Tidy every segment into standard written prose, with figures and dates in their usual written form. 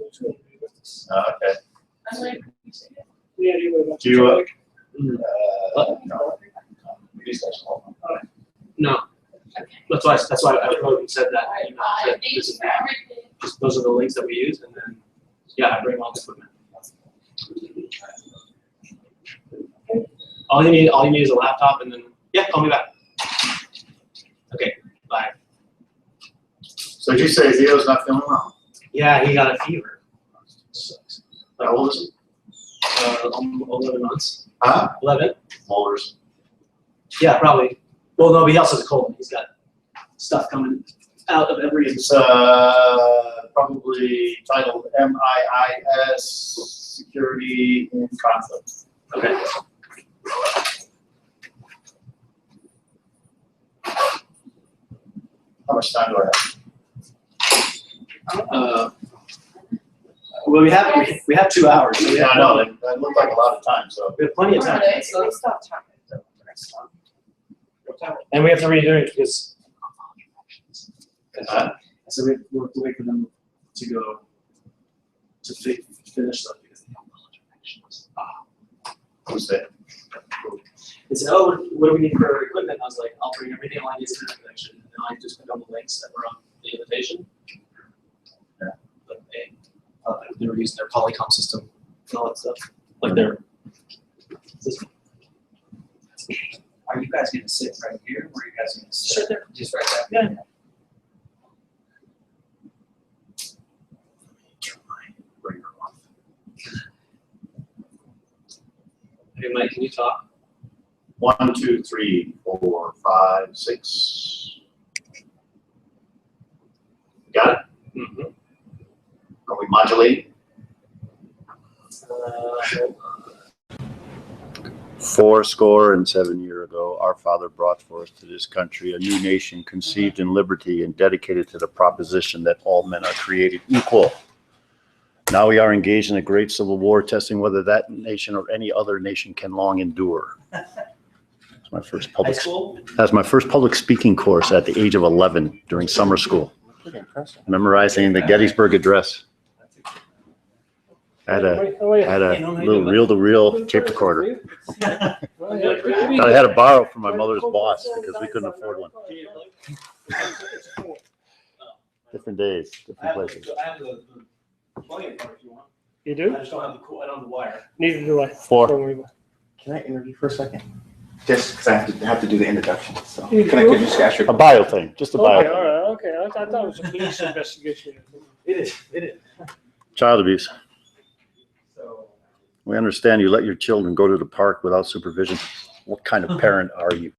Okay. Yeah, you would. Do you, No. These guys all. No. That's why I wrote and said that. You know, that this is just those are the links that we use, and then yeah, I bring all the equipment. All you need is a laptop, and then yeah, call me back. Okay, bye. So did you say Theo's not feeling well? Yeah, he got a fever. Sucks. How old is he? 11 months. Huh? 11. Molars. Yeah, probably. Well, no, but he also has a cold. He's got stuff coming out of every. It's probably titled MIIS Security in Conflict. Okay. How much time do I have? Well, we have 2 hours. So we Yeah, have I know, that looked like a lot of time, so. We have plenty of time. Stop time. And we have to redo it because. Uh, So we have to wait for them to go to finish stuff because they have knowledge connections. Who's that? They said, "Oh, what do we need for equipment?" I was like, "I'll bring everything I need to the connection, and then I just put on the links that were on the invitation." Yeah. But they were using their Polycom system and all that stuff, like their system. Are you guys gonna sit right here, or are you guys gonna sit just right there? Yeah. Bring her off. Hey, Mike, can you talk? 1, 2, 3, 4, 5, 6. Got it? Mm-hmm. Are we modulating? Fourscore and 7 years ago, our Father brought forth to this country a new nation conceived in liberty and dedicated to the proposition that all men are created equal. Now we are engaged in a great civil war, testing whether that nation or any other nation can long endure. That's my first High public. school? That's my first public speaking course at the age of 11 during summer school, memorizing the Gettysburg Address. I had a little reel-to-reel tape recorder. I had to borrow from my mother's boss because we couldn't afford one. Different days, different places. I have the plug-in part if you want. You do? I just don't have I don't have the wire. Neither do I. Four. Don't worry about Can I interview for a second? Just because I have to do the introduction. So You can I do? just ask you? A bio thing, just a it. bio Okay, thing. all right, okay. I thought it was a police investigation. It is. It is. Child abuse. So. We understand you let your children go to the park without supervision. What kind of parent are you?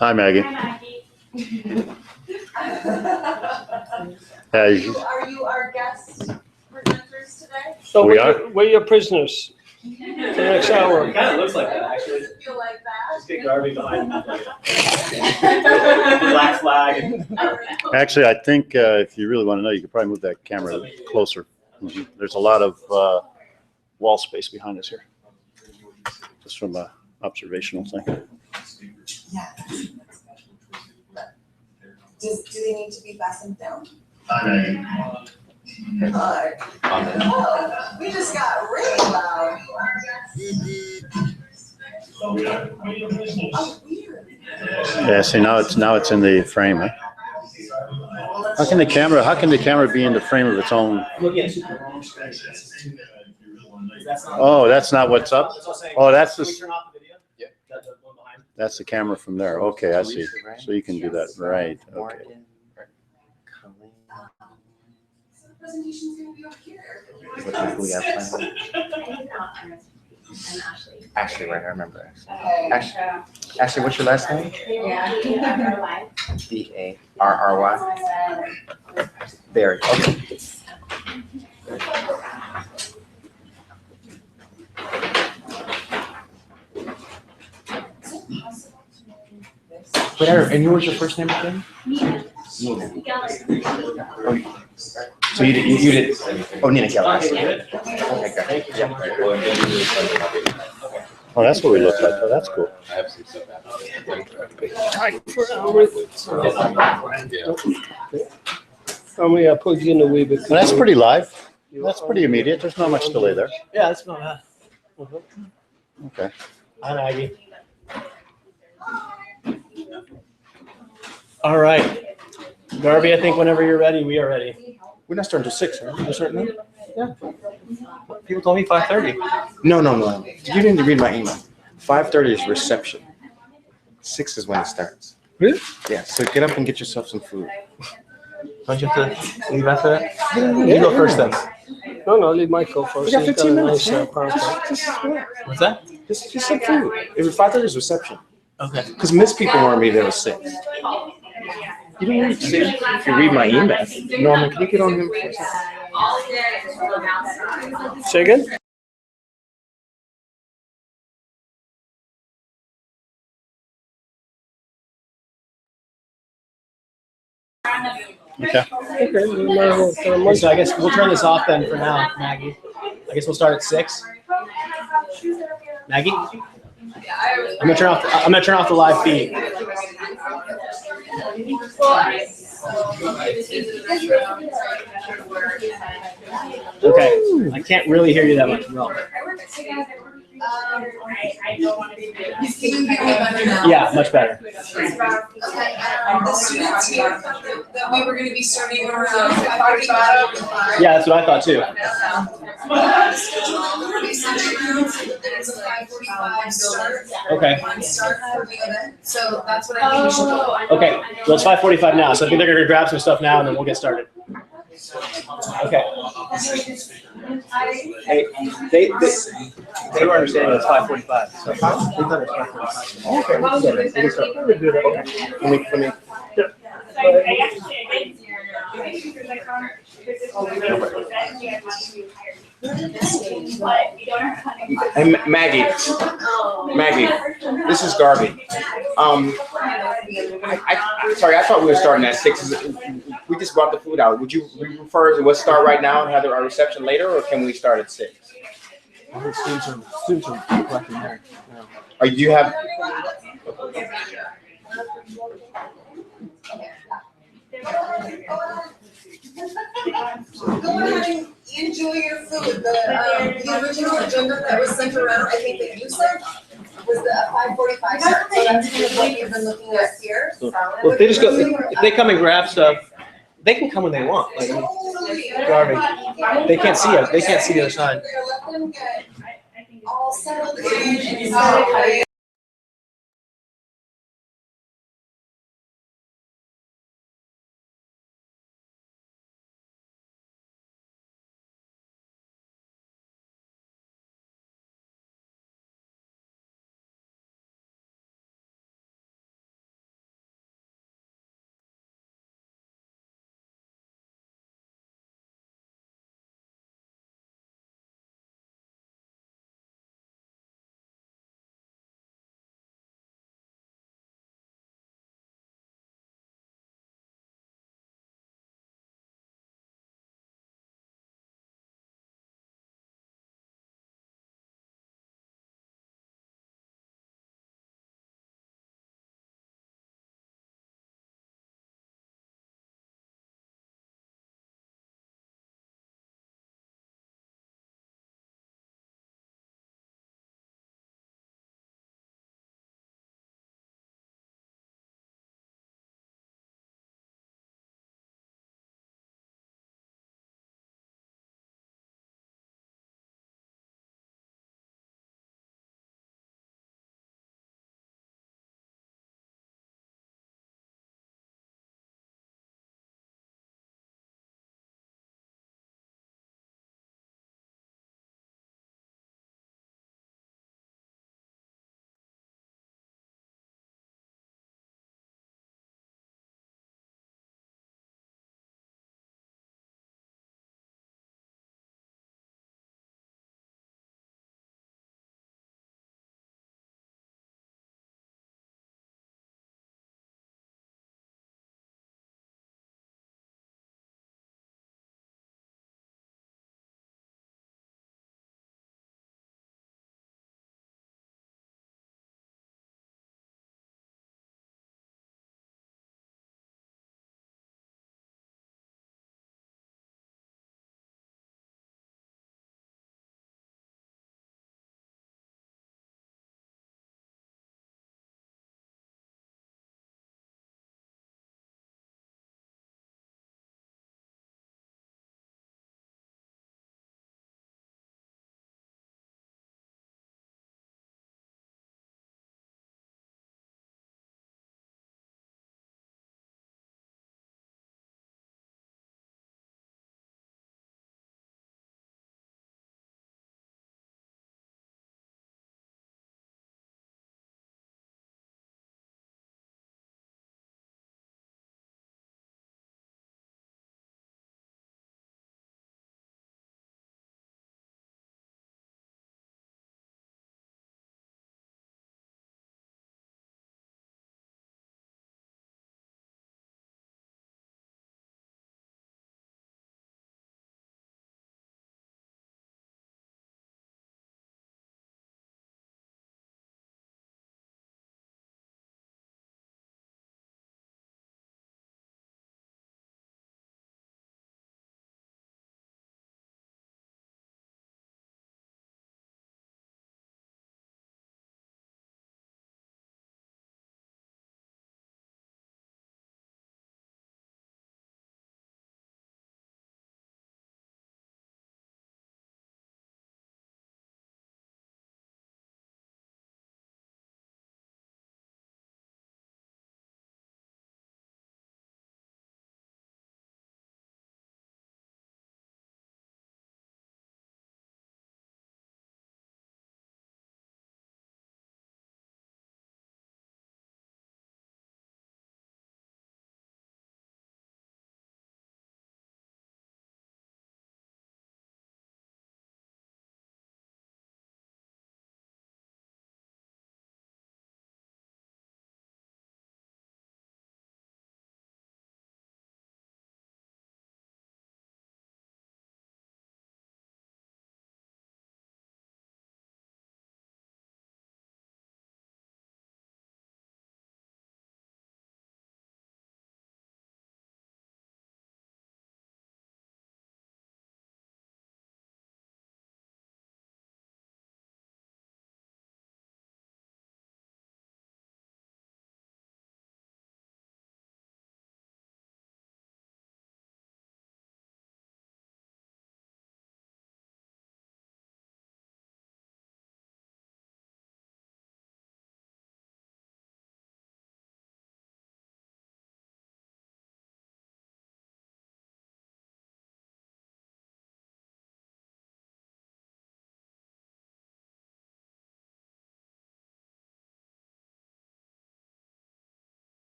Hi, Maggie. Hey, Are you our guest presenters today? So We we're your prisoners for the next hour. It kind of looks like that, actually. Does it feel like that? Just get Garvey behind like black flag. And actually, I think if you really want to know, you could probably move that camera closer. There's a lot of wall space behind us here, just from a observational thing. Yeah. Do they need to be fastened down? Oh, we just got really loud. So we're your prisoners. Oh, weird. Yeah, see, now it's in the frame. Huh? How can the camera be in the frame of its own? looking at super. Oh, that's not what's up. Oh, that's the- Can we turn off the video? Yeah. That the one behind. That's the camera from there. Okay, I see. So you can do that, right? Okay. So the presentation's gonna be over here. What time we have planned? I'm Ashley. Ashley, right, I remember. Okay. Ashley, what's your last name? Yeah. Barry. Barry, okay. But and you, what's your first name again? So you did, oh, Nina Keller. Okay, good. Yeah. Oh, that's what we look like. Oh, that's cool. I'm gonna put you in a wee bit. Well, that's pretty live. That's pretty immediate. There's not much delay there. Yeah, that's not bad. Okay. Hi, Maggie. All right. Garvey, I think whenever you're ready, we are ready. We're not starting till 6, right? We're starting now? People told me 5:30. No. You didn't read my email. 5:30 is reception. 6 is when it starts. Really? Yeah, so get up and get yourself some food. Don't you have to leave after that? You go first then. No, leave Michael first. We got He's 15 a minutes. nice, PowerPoint. What's that? Just some food. If 5:30 is reception. Okay. Because Miss people want me there at 6. You don't read 6 if you read my email. Norman, can you get on him for a second? Say again? Okay. Okay, we might as well turn them on. So I guess we'll turn this off then for now, Maggie. I guess we'll start at 6. Maggie? I'm gonna turn off the live feed. Okay. I can't really hear you that much, no. Yeah, much better. Okay, the students here thought that we were gonna be starting around 5:45. Yeah, that's what I thought too. We're be starting around so that there's a 5:45 start. Okay. On start for the event, so that's what I think we should do. Okay, well, it's 5:45 now, so I think they're gonna grab some stuff now and then we'll get started. Okay. Hey, they were understanding it's 5:45, so. They thought it was 5:45. Okay, we can get it. We can start. Let me. Hey, Maggie, this is Garvey. Sorry, I thought we were starting at 6. We just brought the food out. Would you prefer to let's start right now and have our reception later, or can we start at 6? Students are collecting there. Or do you have? Go ahead and enjoy your food. The original agenda that was sent around, I think that you said, was the 5:45 start. So that's kind of what you've been looking at here. Well, if they just go, if they come and grab stuff, they can come when they want. Like Garvey, they can't see it. They can't see the other side. Let them get all settled in and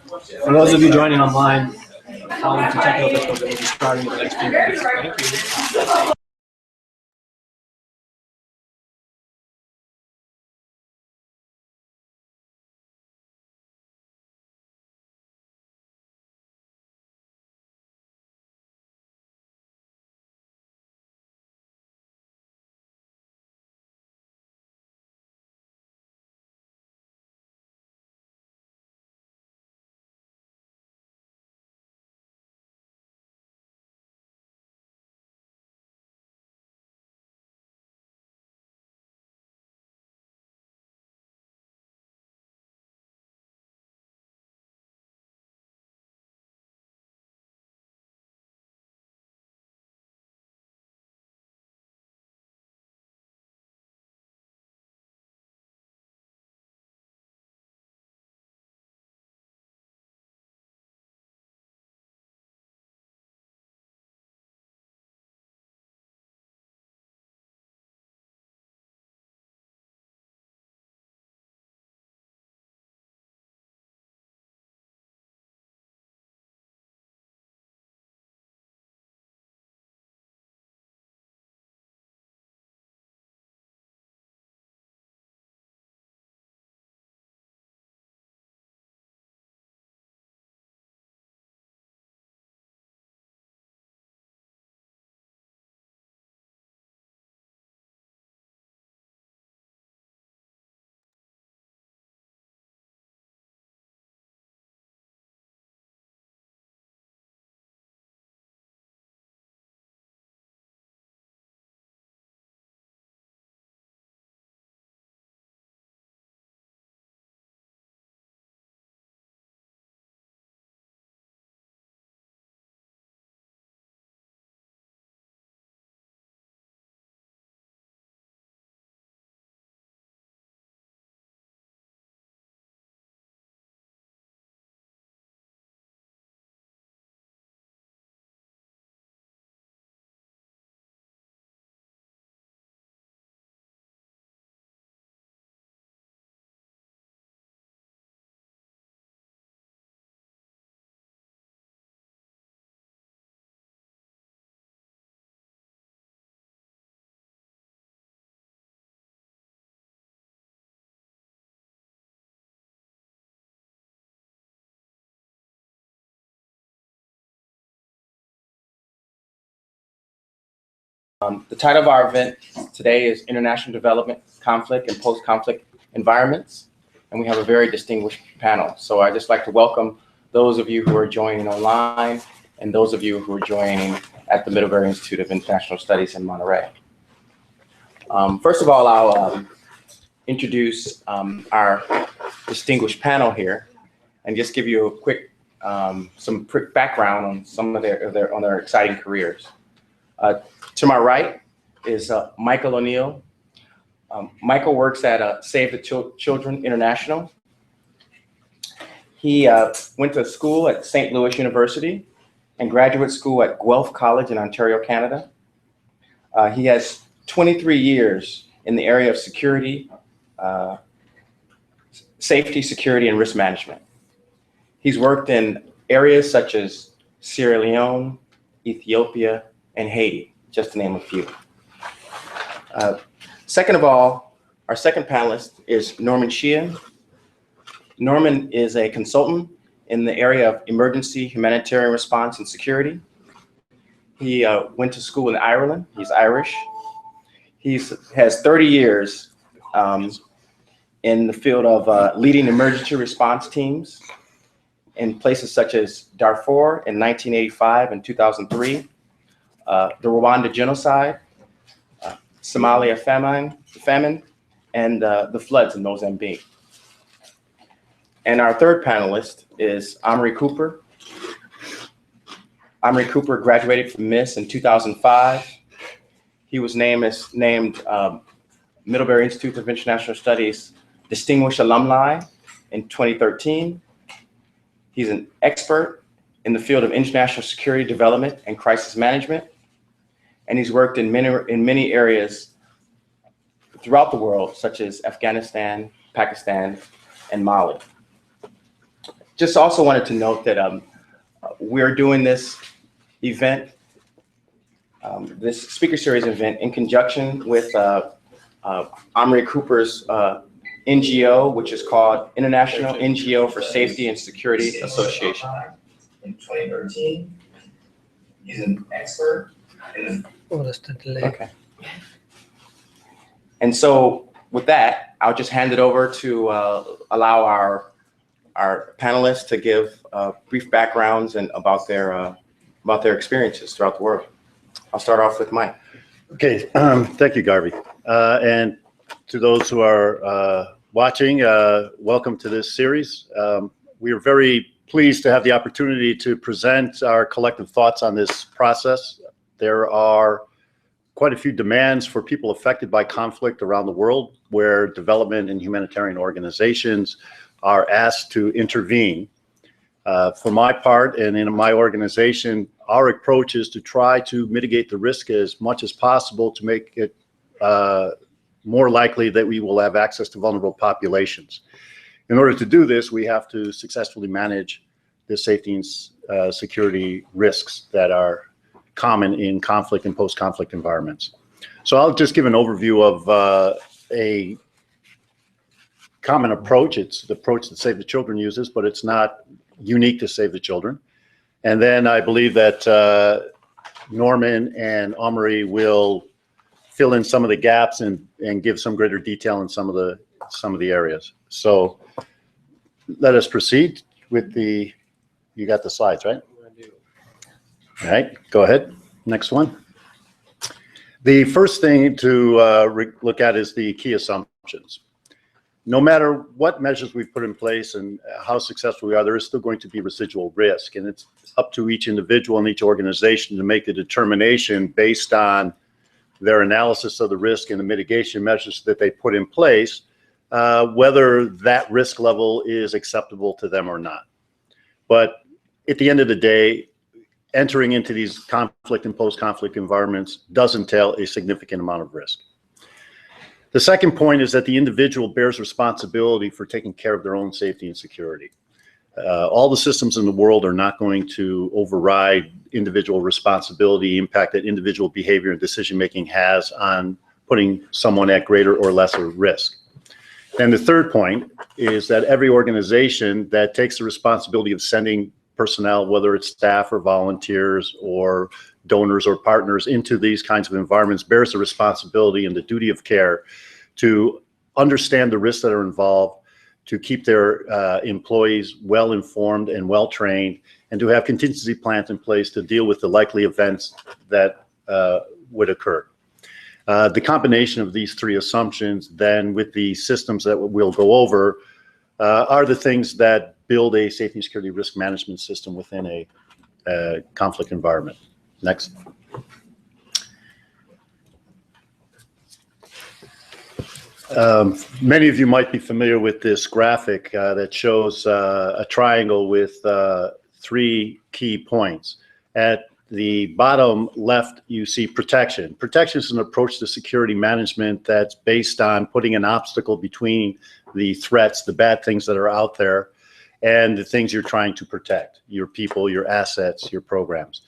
For those of you joining online, following to take over, we're going to be starting in the next few minutes. Thank you. The title of our event today is International Development, Conflict, and Post-Conflict Environments, and we have a very distinguished panel. So I'd just like to welcome those of you who are joining online and those of you who are joining at the Middlebury Institute of International Studies in Monterey. First of all, I'll introduce our distinguished panel here and just give you a quick, some quick background on some of their exciting careers. To my right is Michael O'Neill. Michael works at Save the Children International. He went to school at St. Louis University and graduate school at Guelph College in Ontario, Canada. He has 23 years in the area of security, safety, security, and risk management. He's worked in areas such as Sierra Leone, Ethiopia, and Haiti, just to name a few. Second of all, our second panelist is Norman Sheehan. Norman is a consultant in the area of emergency humanitarian response and security. He went to school in Ireland. He's Irish. He has 30 years in the field of leading emergency response teams in places such as Darfur in 1985 and 2003, the Rwanda genocide, Somalia famine, and the floods in Mozambique. And our third panelist is Amaury Cooper. Amaury Cooper graduated from MISS in 2005. He was named Middlebury Institute of International Studies Distinguished Alumni in 2013. He's an expert in the field of international security development and crisis management, and he's worked in many areas throughout the world, such as Afghanistan, Pakistan, and Mali. just also wanted to note that we're doing this event, this speaker series event, in conjunction with Amaury Cooper's NGO, which is called International NGO for Safety and Security Association. In 2013, he's an expert in Oh, that's the delay. Okay. And so with that, I'll just hand it over to allow our panelists to give brief backgrounds and about their experiences throughout the world. I'll start off with Mike. Okay, thank you, Garvey. And to those who are watching, welcome to this series. We are very pleased to have the opportunity to present our collective thoughts on this process. There are quite a few demands for people affected by conflict around the world, where development and humanitarian organizations are asked to intervene. For my part and in my organization, our approach is to try to mitigate the risk as much as possible to make it more likely that we will have access to vulnerable populations. In order to do this, we have to successfully manage the safety and security risks that are common in conflict and post-conflict environments. So I'll just give an overview of a common approach. It's the approach that Save the Children uses, but it's not unique to Save the Children. And then I believe that Norman and Amaury will fill in some of the gaps and give some greater detail in some of the areas. So let us proceed with the, you got the slides, right? All right, go ahead. Next one. The first thing to look at is the key assumptions. No matter what measures we've put in place and how successful we are, there is still going to be residual risk. And it's up to each individual and each organization to make a determination based on their analysis of the risk and the mitigation measures that they put in place, whether that risk level is acceptable to them or not. But at the end of the day, entering into these conflict and post-conflict environments does entail a significant amount of risk. The second point is that the individual bears responsibility for taking care of their own safety and security. All the systems in the world are not going to override individual responsibility, impact that individual behavior and decision-making has on putting someone at greater or lesser risk. And the third point is that every organization that takes the responsibility of sending personnel, whether it's staff or volunteers or donors or partners into these kinds of environments, bears the responsibility and the duty of care to understand the risks that are involved, to keep their employees well informed and well trained, and to have contingency plans in place to deal with the likely events that would occur. The combination of these three assumptions then with the systems that we'll go over are the things that build a safety and security risk management system within a conflict environment. Next. Many of you might be familiar with this graphic that shows a triangle with three key points. At the bottom left, you see protection. Protection is an approach to security management that's based on putting an obstacle between the threats, the bad things that are out there, and the things you're trying to protect, your people, your assets, your programs.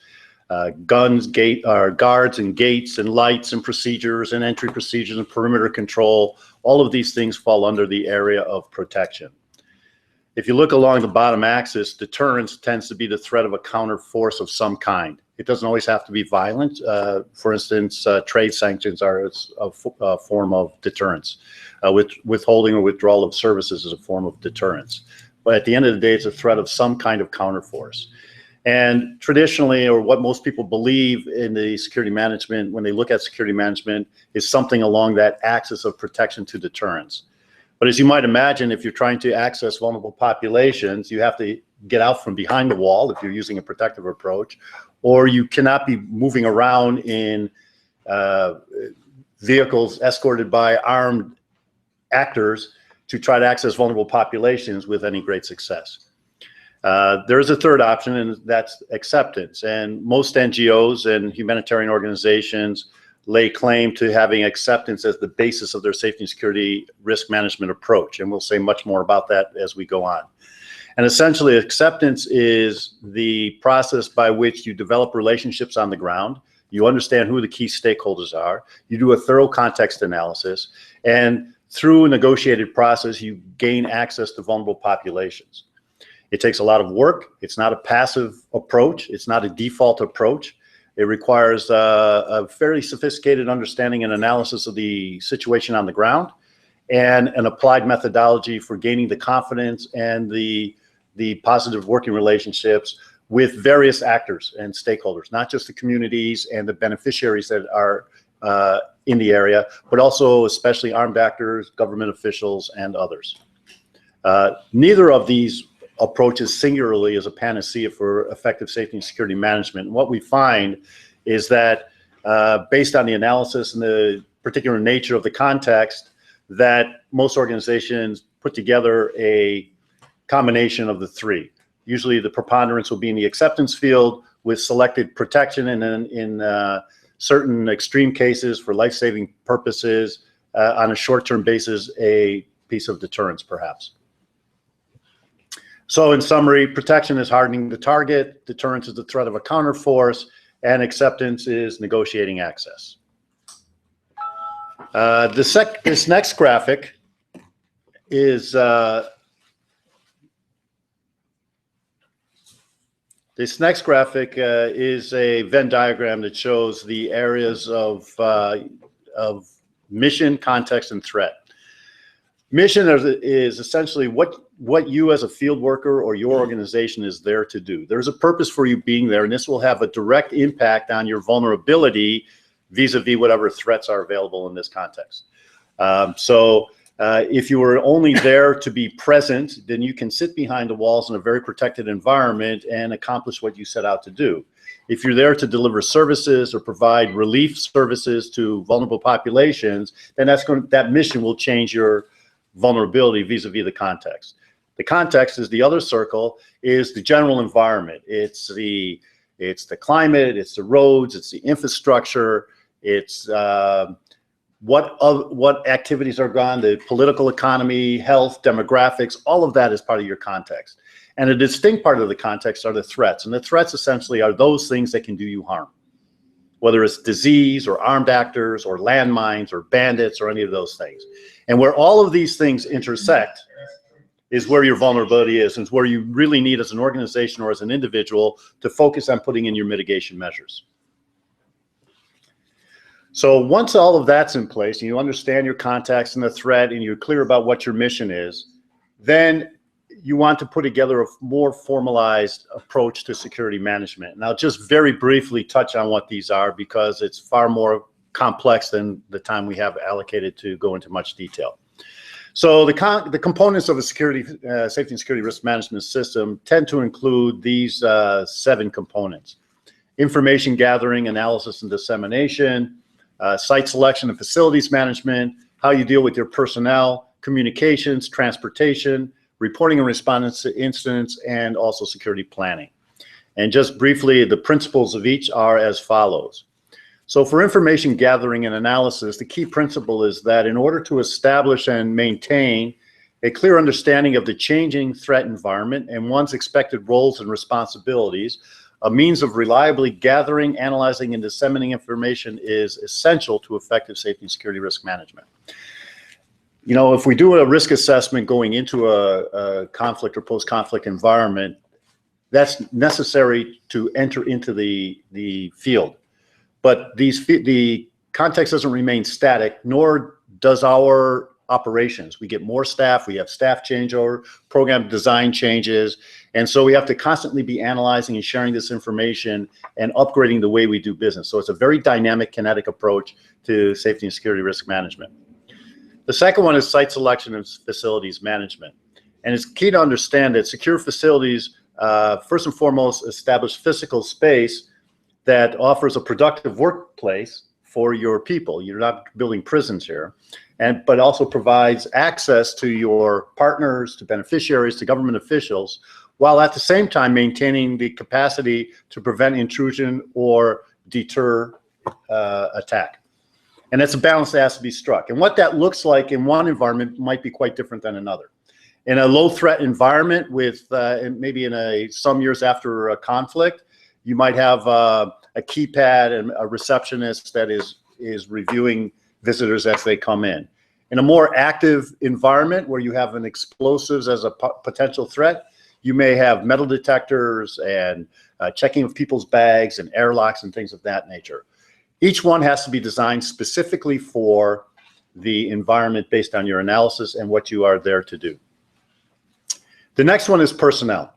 Guns, guards and gates and lights and procedures and entry procedures and perimeter control, all of these things fall under the area of protection. If you look along the bottom axis, deterrence tends to be the threat of a counter force of some kind. It doesn't always have to be violent. For instance, trade sanctions are a form of deterrence. Withholding or withdrawal of services is a form of deterrence. But at the end of the day, it's a threat of some kind of counterforce. And traditionally, or what most people believe in the security management, when they look at security management, is something along that axis of protection to deterrence. But as you might imagine, if you're trying to access vulnerable populations, you have to get out from behind the wall if you're using a protective approach, or you cannot be moving around in vehicles escorted by armed actors to try to access vulnerable populations with any great success. There is a third option, and that's acceptance. And most NGOs and humanitarian organizations lay claim to having acceptance as the basis of their safety and security risk management approach. And we'll say much more about that as we go on. And essentially, acceptance is the process by which you develop relationships on the ground. You understand who the key stakeholders are. You do a thorough context analysis. And through a negotiated process, you gain access to vulnerable populations. It takes a lot of work. It's not a passive approach. It's not a default approach. It requires a fairly sophisticated understanding and analysis of the situation on the ground, and an applied methodology for gaining the confidence and the positive working relationships with various actors and stakeholders, not just the communities and the beneficiaries that are in the area, but also especially armed actors, government officials, and others. Neither of these approaches singularly is a panacea for effective safety and security management. And what we find is that based on the analysis and the particular nature of the context, that most organizations put together a combination of the three. Usually the preponderance will be in the acceptance field with selected protection, and then in certain extreme cases for life-saving purposes, on a short-term basis, a piece of deterrence perhaps. So in summary, protection is hardening the target, deterrence is the threat of a counterforce, and acceptance is negotiating access. This next graphic is a Venn diagram that shows the areas of mission, context, and threat. Mission is essentially what you as a field worker or your organization is there to do. There's a purpose for you being there, and this will have a direct impact on your vulnerability vis-a-vis whatever threats are available in this context. If you were only there to be present, then you can sit behind the walls in a very protected environment and accomplish what you set out to do. If you're there to deliver services or provide relief services to vulnerable populations, then that mission will change your vulnerability vis-a-vis the context. The context is the other circle, is the general environment. It's the climate, it's the roads, it's the infrastructure, it's what activities are gone, the political economy, health, demographics, all of that is part of your context. And a distinct part of the context are the threats. And the threats essentially are those things that can do you harm, whether it's disease or armed actors or landmines or bandits or any of those things. And where all of these things intersect is where your vulnerability is, and it's where you really need, as an organization or as an individual, to focus on putting in your mitigation measures. So once all of that's in place and you understand your context and the threat and you're clear about what your mission is, then you want to put together a more formalized approach to security management. And I'll just very briefly touch on what these are, because it's far more complex than the time we have allocated to go into much detail. So the components of a safety and security risk management system tend to include these 7 components: information gathering, analysis, and dissemination, site selection and facilities management, how you deal with your personnel, communications, transportation, reporting and response to incidents, and also security planning. And just briefly, the principles of each are as follows. So for information gathering and analysis, the key principle is that in order to establish and maintain a clear understanding of the changing threat environment and one's expected roles and responsibilities, a means of reliably gathering, analyzing, and disseminating information is essential to effective safety and security risk management. You know, if we do a risk assessment going into a conflict or post-conflict environment, that's necessary to enter into the field. But the context doesn't remain static, nor does our operations. We get more staff, we have staff changeover, program design changes, and so we have to constantly be analyzing and sharing this information and upgrading the way we do business. So it's a very dynamic, kinetic approach to safety and security risk management. The second one is site selection and facilities management. And it's key to understand that secure facilities, first and foremost, establish physical space that offers a productive workplace for your people. You're not building prisons here. But also provides access to your partners, to beneficiaries, to government officials, while at the same time maintaining the capacity to prevent intrusion or deter attack. And that's a balance that has to be struck. And what that looks like in one environment might be quite different than another. In a low threat environment with maybe some years after a conflict, you might have a keypad and a receptionist that is reviewing visitors as they come in. In a more active environment where you have an explosives as a potential threat, you may have metal detectors and checking of people's bags and airlocks and things of that nature. Each one has to be designed specifically for the environment based on your analysis and what you are there to do. The next one is personnel.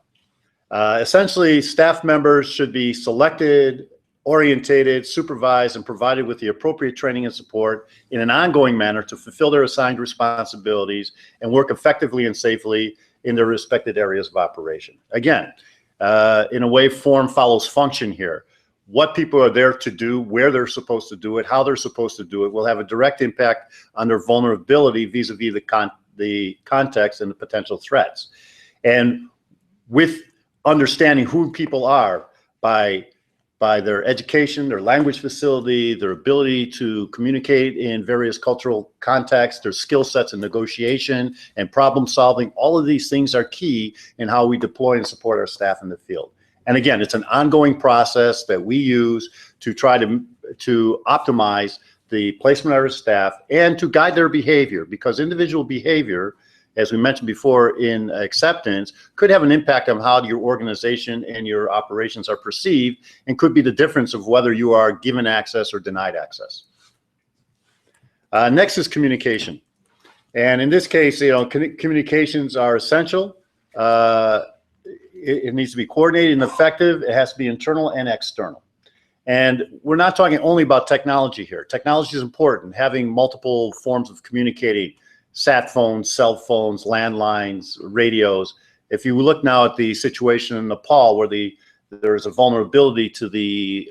Essentially, staff members should be selected, orientated, supervised, and provided with the appropriate training and support in an ongoing manner to fulfill their assigned responsibilities and work effectively and safely in their respected areas of operation. Again, in a way, form follows function here. What people are there to do, where they're supposed to do it, how they're supposed to do it will have a direct impact on their vulnerability vis-a-vis the context and the potential threats. And with understanding who people are by their education, their language facility, their ability to communicate in various cultural contexts, their skill sets in negotiation and problem solving, all of these things are key in how we deploy and support our staff in the field. And again, it's an ongoing process that we use to try to optimize the placement of our staff and to guide their behavior, because individual behavior, as we mentioned before in acceptance, could have an impact on how your organization and your operations are perceived and could be the difference of whether you are given access or denied access. Next is communication. And in this case, communications are essential. It needs to be coordinated and effective. It has to be internal and external. And we're not talking only about technology here. Technology is important, having multiple forms of communicating, sat phones, cell phones, landlines, radios. If you look now at the situation in Nepal where there's a vulnerability to the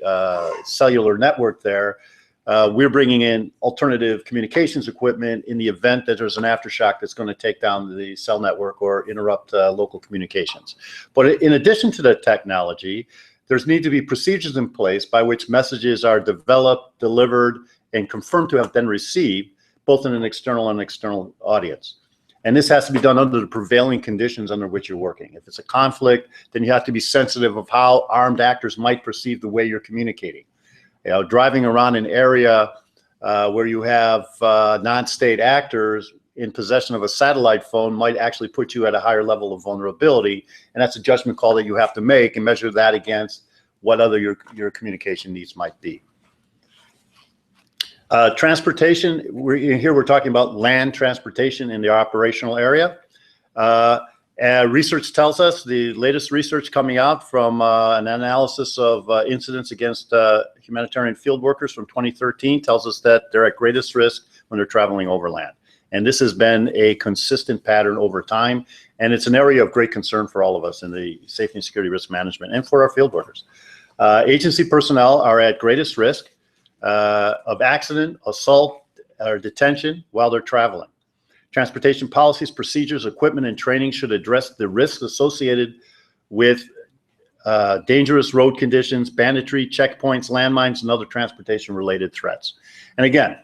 cellular network there, we're bringing in alternative communications equipment in the event that there's an aftershock that's going to take down the cell network or interrupt local communications. But in addition to the technology, there's need to be procedures in place by which messages are developed, delivered, and confirmed to have been received, both in an external and external audience. And this has to be done under the prevailing conditions under which you're working. If it's a conflict, then you have to be sensitive of how armed actors might perceive the way you're communicating. Driving around an area where you have non-state actors in possession of a satellite phone might actually put you at a higher level of vulnerability, and that's a judgment call that you have to make and measure that against what other your communication needs might be. Transportation, here we're talking about land transportation in the operational area. Research tells us, the latest research coming out from an analysis of incidents against humanitarian field workers from 2013 tells us that they're at greatest risk when they're traveling overland. And this has been a consistent pattern over time, and it's an area of great concern for all of us in the safety and security risk management and for our field workers. Agency personnel are at greatest risk of accident, assault, or detention while they're traveling. Transportation policies, procedures, equipment, and training should address the risks associated with dangerous road conditions, banditry, checkpoints, landmines, and other transportation-related threats. And again,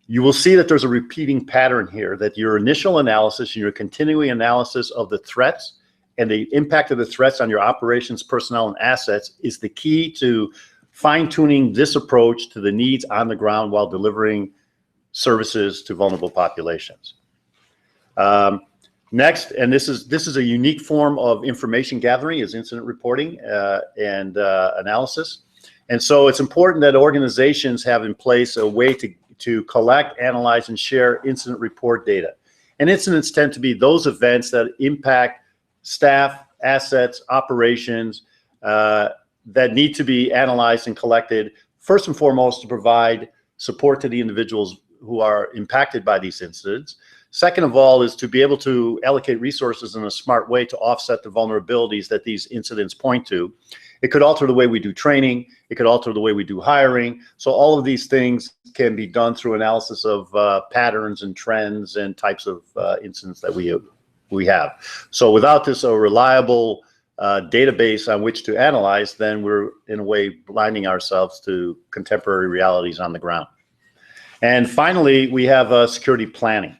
you will see that there's a repeating pattern here, that your initial analysis and your continuing analysis of the threats and the impact of the threats on your operations, personnel, and assets is the key to fine-tuning this approach to the needs on the ground while delivering services to vulnerable populations. Next, and this is a unique form of information gathering, is incident reporting and analysis. And so it's important that organizations have in place a way to collect, analyze, and share incident report data. And incidents tend to be those events that impact staff, assets, operations, that need to be analyzed and collected, first and foremost, to provide support to the individuals who are impacted by these incidents. Second of all is to be able to allocate resources in a smart way to offset the vulnerabilities that these incidents point to. It could alter the way we do training. It could alter the way we do hiring. So all of these things can be done through analysis of patterns and trends and types of incidents that we have. So without this, a reliable database on which to analyze, then we're in a way blinding ourselves to contemporary realities on the ground. And finally, we have security planning.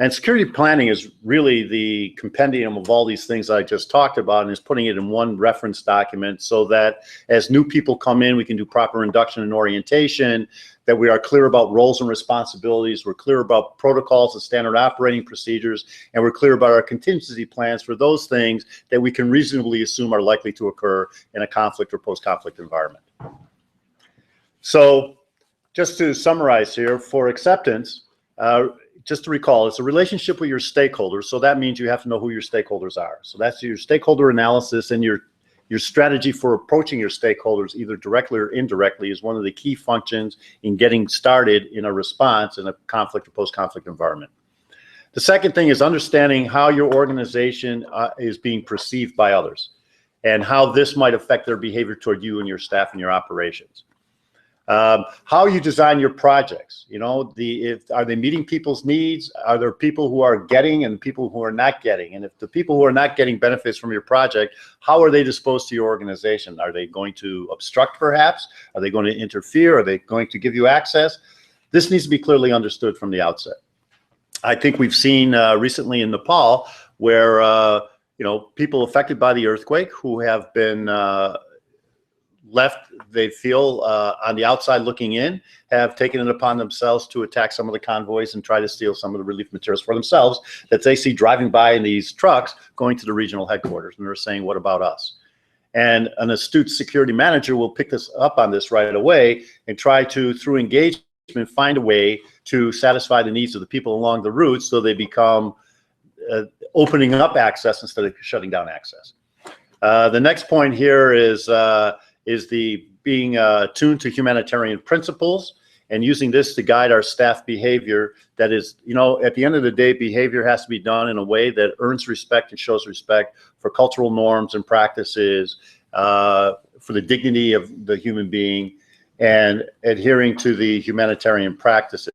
And security planning is really the compendium of all these things I just talked about, and is putting it in one reference document so that as new people come in, we can do proper induction and orientation, that we are clear about roles and responsibilities, we're clear about protocols and standard operating procedures, and we're clear about our contingency plans for those things that we can reasonably assume are likely to occur in a conflict or post-conflict environment. So just to summarize here, for acceptance, just to recall, it's a relationship with your stakeholders. So that means you have to know who your stakeholders are. So that's your stakeholder analysis, and your strategy for approaching your stakeholders, either directly or indirectly, is one of the key functions in getting started in a response in a conflict or post-conflict environment. The second thing is understanding how your organization is being perceived by others, and how this might affect their behavior toward you and your staff and your operations. How you design your projects, you know, are they meeting people's needs? Are there people who are getting and people who are not getting? And if the people who are not getting benefits from your project, how are they disposed to your organization? Are they going to obstruct perhaps? Are they going to interfere? Are they going to give you access? This needs to be clearly understood from the outset. I think we've seen recently in Nepal where, you know, people affected by the earthquake who have been left, they feel, on the outside looking in, have taken it upon themselves to attack some of the convoys and try to steal some of the relief materials for themselves that they see driving by in these trucks going to the regional headquarters. And they're saying, what about us? And an astute security manager will pick this up on this right away and try to, through engagement, find a way to satisfy the needs of the people along the route, so they become opening up access instead of shutting down access. The next point here is the being attuned to humanitarian principles and using this to guide our staff behavior. That is, you know, at the end of the day, behavior has to be done in a way that earns respect and shows respect for cultural norms and practices, for the dignity of the human being, and adhering to the humanitarian practices.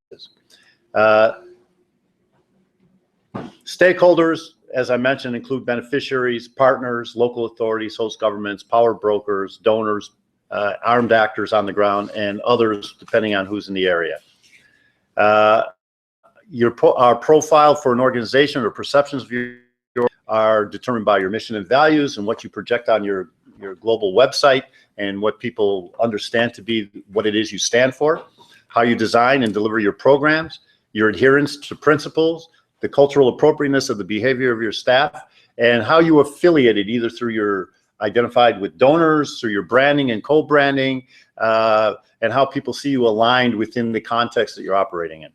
Stakeholders, as I mentioned, include beneficiaries, partners, local authorities, host governments, power brokers, donors, armed actors on the ground, and others depending on who's in the area. Our profile for an organization, or perceptions of your are determined by your mission and values and what you project on your global website, and what people understand to be what it is you stand for, how you design and deliver your programs, your adherence to principles, the cultural appropriateness of the behavior of your staff, and how you affiliated, either through your identified with donors, through your branding and co-branding, and how people see you aligned within the context that you're operating in.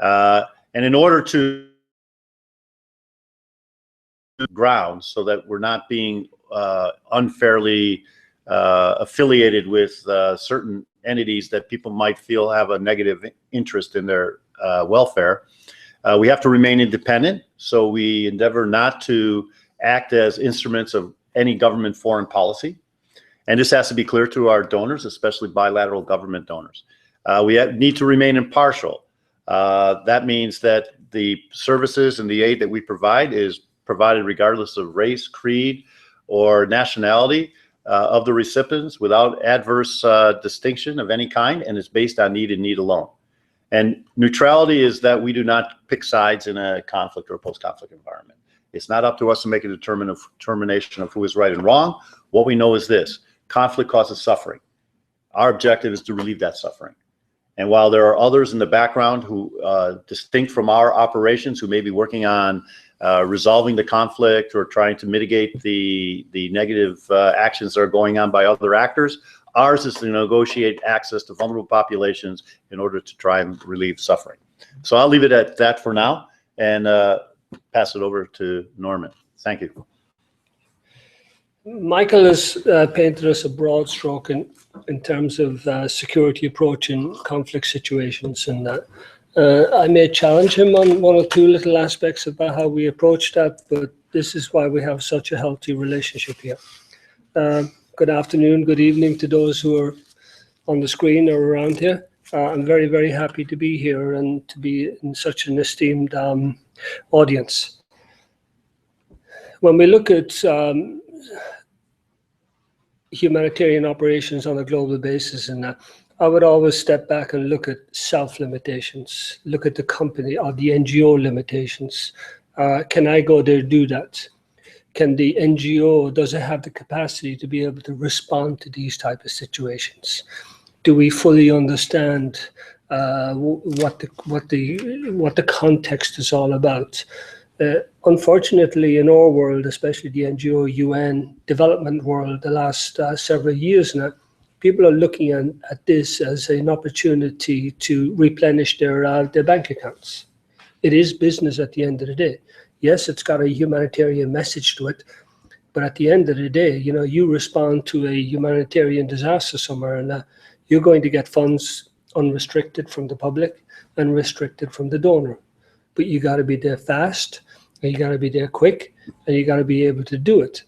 And in order to ground, so that we're not being unfairly affiliated with certain entities that people might feel have a negative interest in their welfare, we have to remain independent. So we endeavor not to act as instruments of any government foreign policy. And this has to be clear to our donors, especially bilateral government donors. We need to remain impartial. That means that the services and the aid that we provide is provided regardless of race, creed, or nationality of the recipients, without adverse distinction of any kind, and is based on need and need alone. And neutrality is that we do not pick sides in a conflict or a post-conflict environment. It's not up to us to make a determination of who is right and wrong. What we know is this: conflict causes suffering. Our objective is to relieve that suffering. And while there are others in the background who, distinct from our operations, who may be working on resolving the conflict or trying to mitigate the negative actions that are going on by other actors, ours is to negotiate access to vulnerable populations in order to try and relieve suffering. So I'll leave it at that for now, and pass it over to Norman. Thank you. Michael has painted us a broad stroke in terms of security approach in conflict situations, and I may challenge him on one or two little aspects about how we approach that, but this is why we have such a healthy relationship here. Good afternoon, good evening to those who are on the screen or around here. I'm very, very happy to be here and to be in such an esteemed audience. When we look at humanitarian operations on a global basis, and I would always step back and look at self-limitations, look at the company or the NGO limitations. Can I go there do that? Can the NGO, does it have the capacity to be able to respond to these type of situations? Do we fully understand what the context is all about? Unfortunately, in our world, especially the NGO, UN, development world, the last several years now, people are looking at this as an opportunity to replenish their bank accounts. It is business at the end of the day. Yes, it's got a humanitarian message to it, but at the end of the day, you know, you respond to a humanitarian disaster somewhere, and you're going to get funds unrestricted from the public and restricted from the donor. But you got to be there fast, and you got to be there quick, and you got to be able to do it.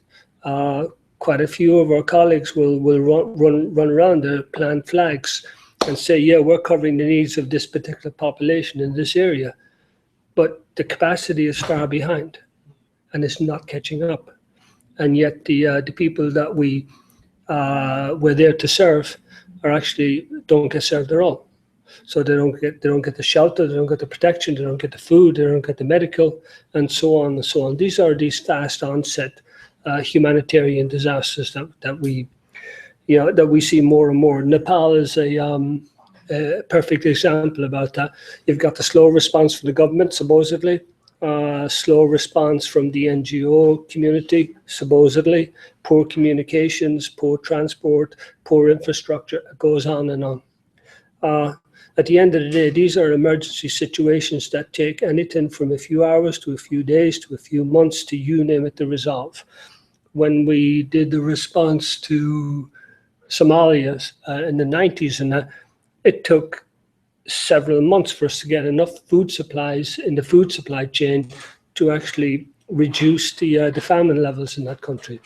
Quite a few of our colleagues will run around there, plant flags, and say, yeah, we're covering the needs of this particular population in this area. But the capacity is far behind, and it's not catching up. And yet the people that we're there to serve are actually don't get served at all. So they don't get the shelter, they don't get the protection, they don't get the food, they don't get the medical, and so on and so on. These are these fast onset humanitarian disasters that we see more and more. Nepal is a perfect example about that. You've got the slow response from the government, supposedly, slow response from the NGO community, supposedly, poor communications, poor transport, poor infrastructure. It goes on and on. At the end of the day, these are emergency situations that take anything from a few hours to a few days to a few months to you name it to resolve. When we did the response to Somalia in the 90s, and it took several months for us to get enough food supplies in the food supply chain to actually reduce the famine levels in that country.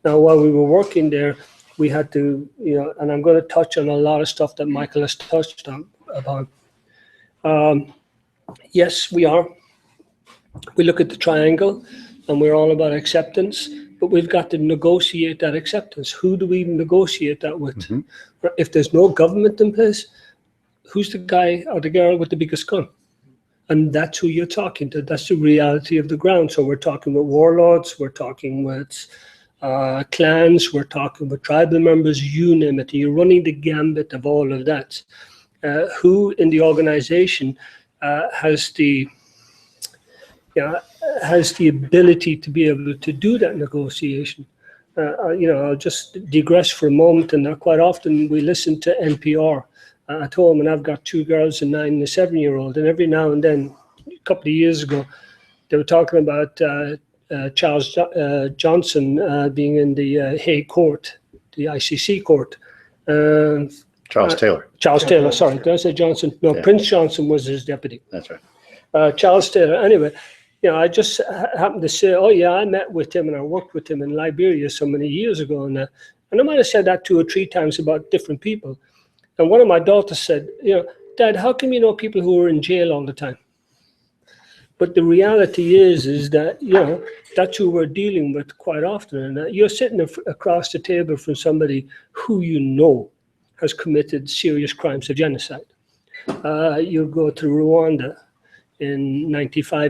Now, while we were working there, we had to, and I'm going to touch on a lot of stuff that Michael has touched on about. Yes, we are. We look at the triangle, and we're all about acceptance, but we've got to negotiate that acceptance. Who do we negotiate that with? Mm-hmm. If there's no government in place, who's the guy or the girl with the biggest gun? And that's who you're talking to. That's the reality of the ground. So we're talking with warlords, we're talking with clans, we're talking with tribal members, you name it. You're running the gambit of all of that. Who in the organization has the ability to be able to do that negotiation? I'll just digress for a moment, and quite often we listen to NPR at home, and I've got two girls, a 9 and a 7-year-old, and every now and then, a couple of years ago, they were talking about Charles Johnson being in the Hague court, the ICC court. Charles Taylor. Charles Taylor, sorry, did I say Johnson? No, yeah. Prince Johnson was his deputy. That's right. Charles Taylor, anyway, I just happened to say, oh yeah, I met with him and I worked with him in Liberia so many years ago, and I might have said that 2 or 3 times about different people. And one of my daughters said, Dad, how come you know people who are in jail all the time? But the reality is that, that's who we're dealing with quite often. And that you're sitting across the table from somebody who has committed serious crimes of genocide. You go to Rwanda in 94,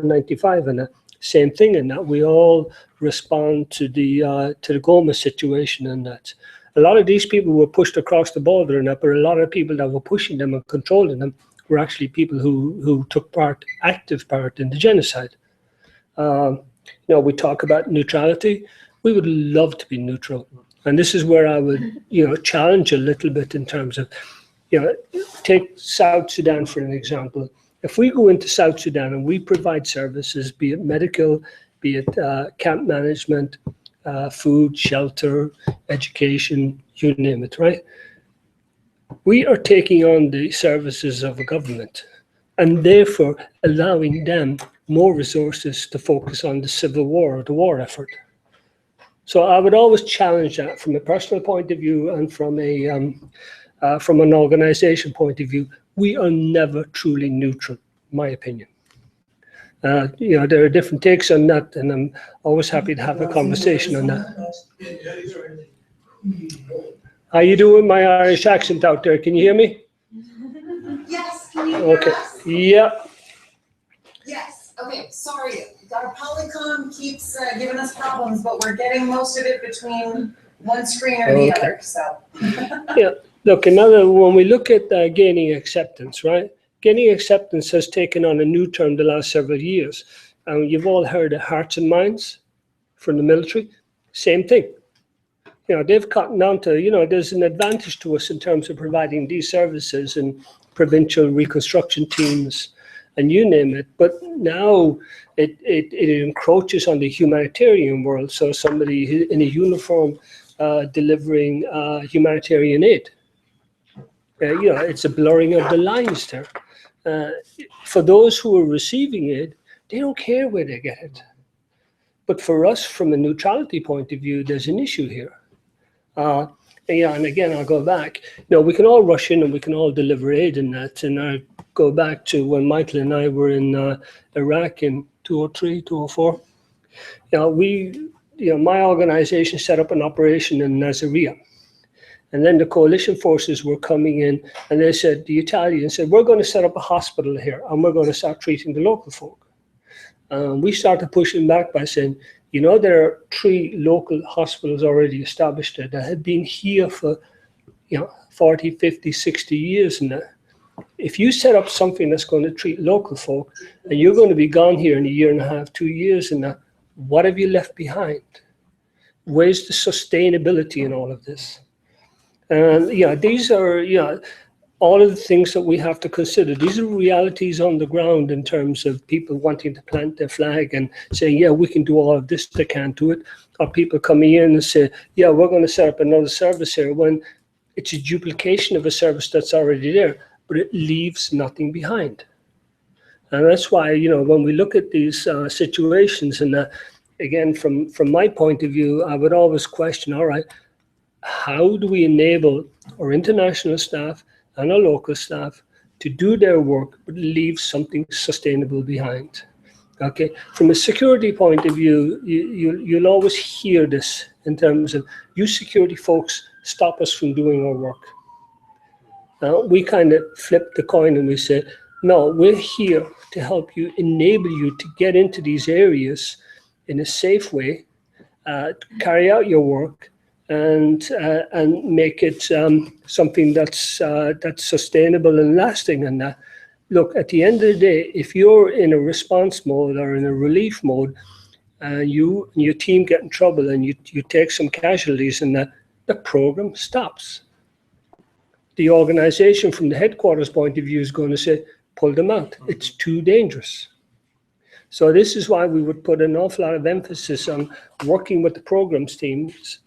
95, and the same thing in that we all respond to the Goma situation, and that a lot of these people were pushed across the border, and but a lot of people that were pushing them and controlling them were actually people who took active part in the genocide. We talk about neutrality. We would love to be neutral. And this is where I would, challenge a little bit in terms of, take South Sudan for an example. If we go into South Sudan and we provide services, be it medical, be it camp management, food, shelter, education, you name it, right? We are taking on the services of a government and therefore allowing them more resources to focus on the civil war or the war effort. So I would always challenge that from a personal point of view and from an organization point of view. We are never truly neutral, in my opinion. There are different takes on that, and I'm always happy to have a conversation on that. How you doing with my Irish accent out there? Can you hear me? Yes, can you hear Okay. us? Yeah. Yes, okay, sorry, our Polycom keeps giving us problems, but we're getting most of it between one screen or the Okay. other, so. Look, when we look at gaining acceptance, right? Gaining acceptance has taken on a new term the last several years. You've all heard of hearts and minds from the military. Same thing. They've gotten down to, there's an advantage to us in terms of providing these services and provincial reconstruction teams and you name it. But now it encroaches on the humanitarian world. So somebody in a uniform delivering humanitarian aid. It's a blurring of the lines there. For those who are receiving it, they don't care where they get it. But for us, from a neutrality point of view, there's an issue here. And again, I'll go back. We can all rush in and we can all deliver aid in that. And I go back to when Michael and I were in Iraq in 2003, 2004. My organization set up an operation in Nasiriyah. And then the coalition forces were coming in and they said, the Italians said, we're going to set up a hospital here and we're going to start treating the local folk. We started pushing back by saying, there are 3 local hospitals already established there that have been here for, 40, 50, 60 years now. If you set up something that's going to treat local folk and you're going to be gone here in a year and a half, 2 years and now, what have you left behind? Where's the sustainability in all of this? And these are, all of the things that we have to consider. These are realities on the ground in terms of people wanting to plant their flag and saying, yeah, we can do all of this, they can't do it. Or people coming in and say, yeah, we're going to set up another service here, when it's a duplication of a service that's already there, but it leaves nothing behind. And that's why, when we look at these situations, and again, from my point of view, I would always question, all right, how do we enable our international staff and our local staff to do their work, but leave something sustainable behind? Okay, from a security point of view, you'll always hear this in terms of, you security folks stop us from doing our work. We kind of flip the coin and we say, no, we're here to help you, enable you to get into these areas in a safe way, carry out your work, and make it something that's sustainable and lasting. And look, at the end of the day, if you're in a response mode or in a relief mode, you and your team get in trouble and you take some casualties, and the program stops. The organization from the headquarters point of view is going to say, pull them out. It's too dangerous. So this is why we would put an awful lot of emphasis on working with the program teams,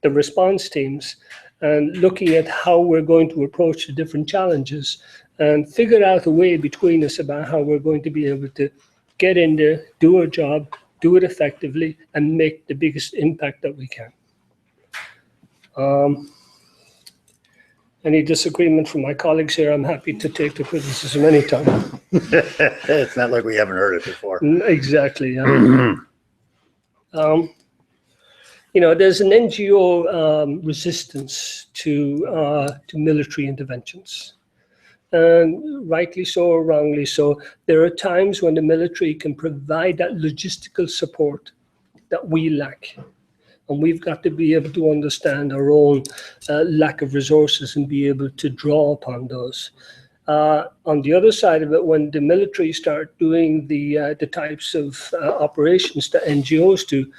the response teams, and looking at how we're going to approach the different challenges and figure out a way between us about how we're going to be able to get in there, do our job, do it effectively, and make the biggest impact that we can. Any disagreement from my colleagues here, I'm happy to take the criticism anytime. It's not like we haven't heard it before. Exactly. Yeah. There's an NGO resistance to military interventions, and rightly so or wrongly so. There are times when the military can provide that logistical support that we lack. And we've got to be able to understand our own lack of resources and be able to draw upon those. On the other side of it, when the military start doing the types of operations that NGOs do,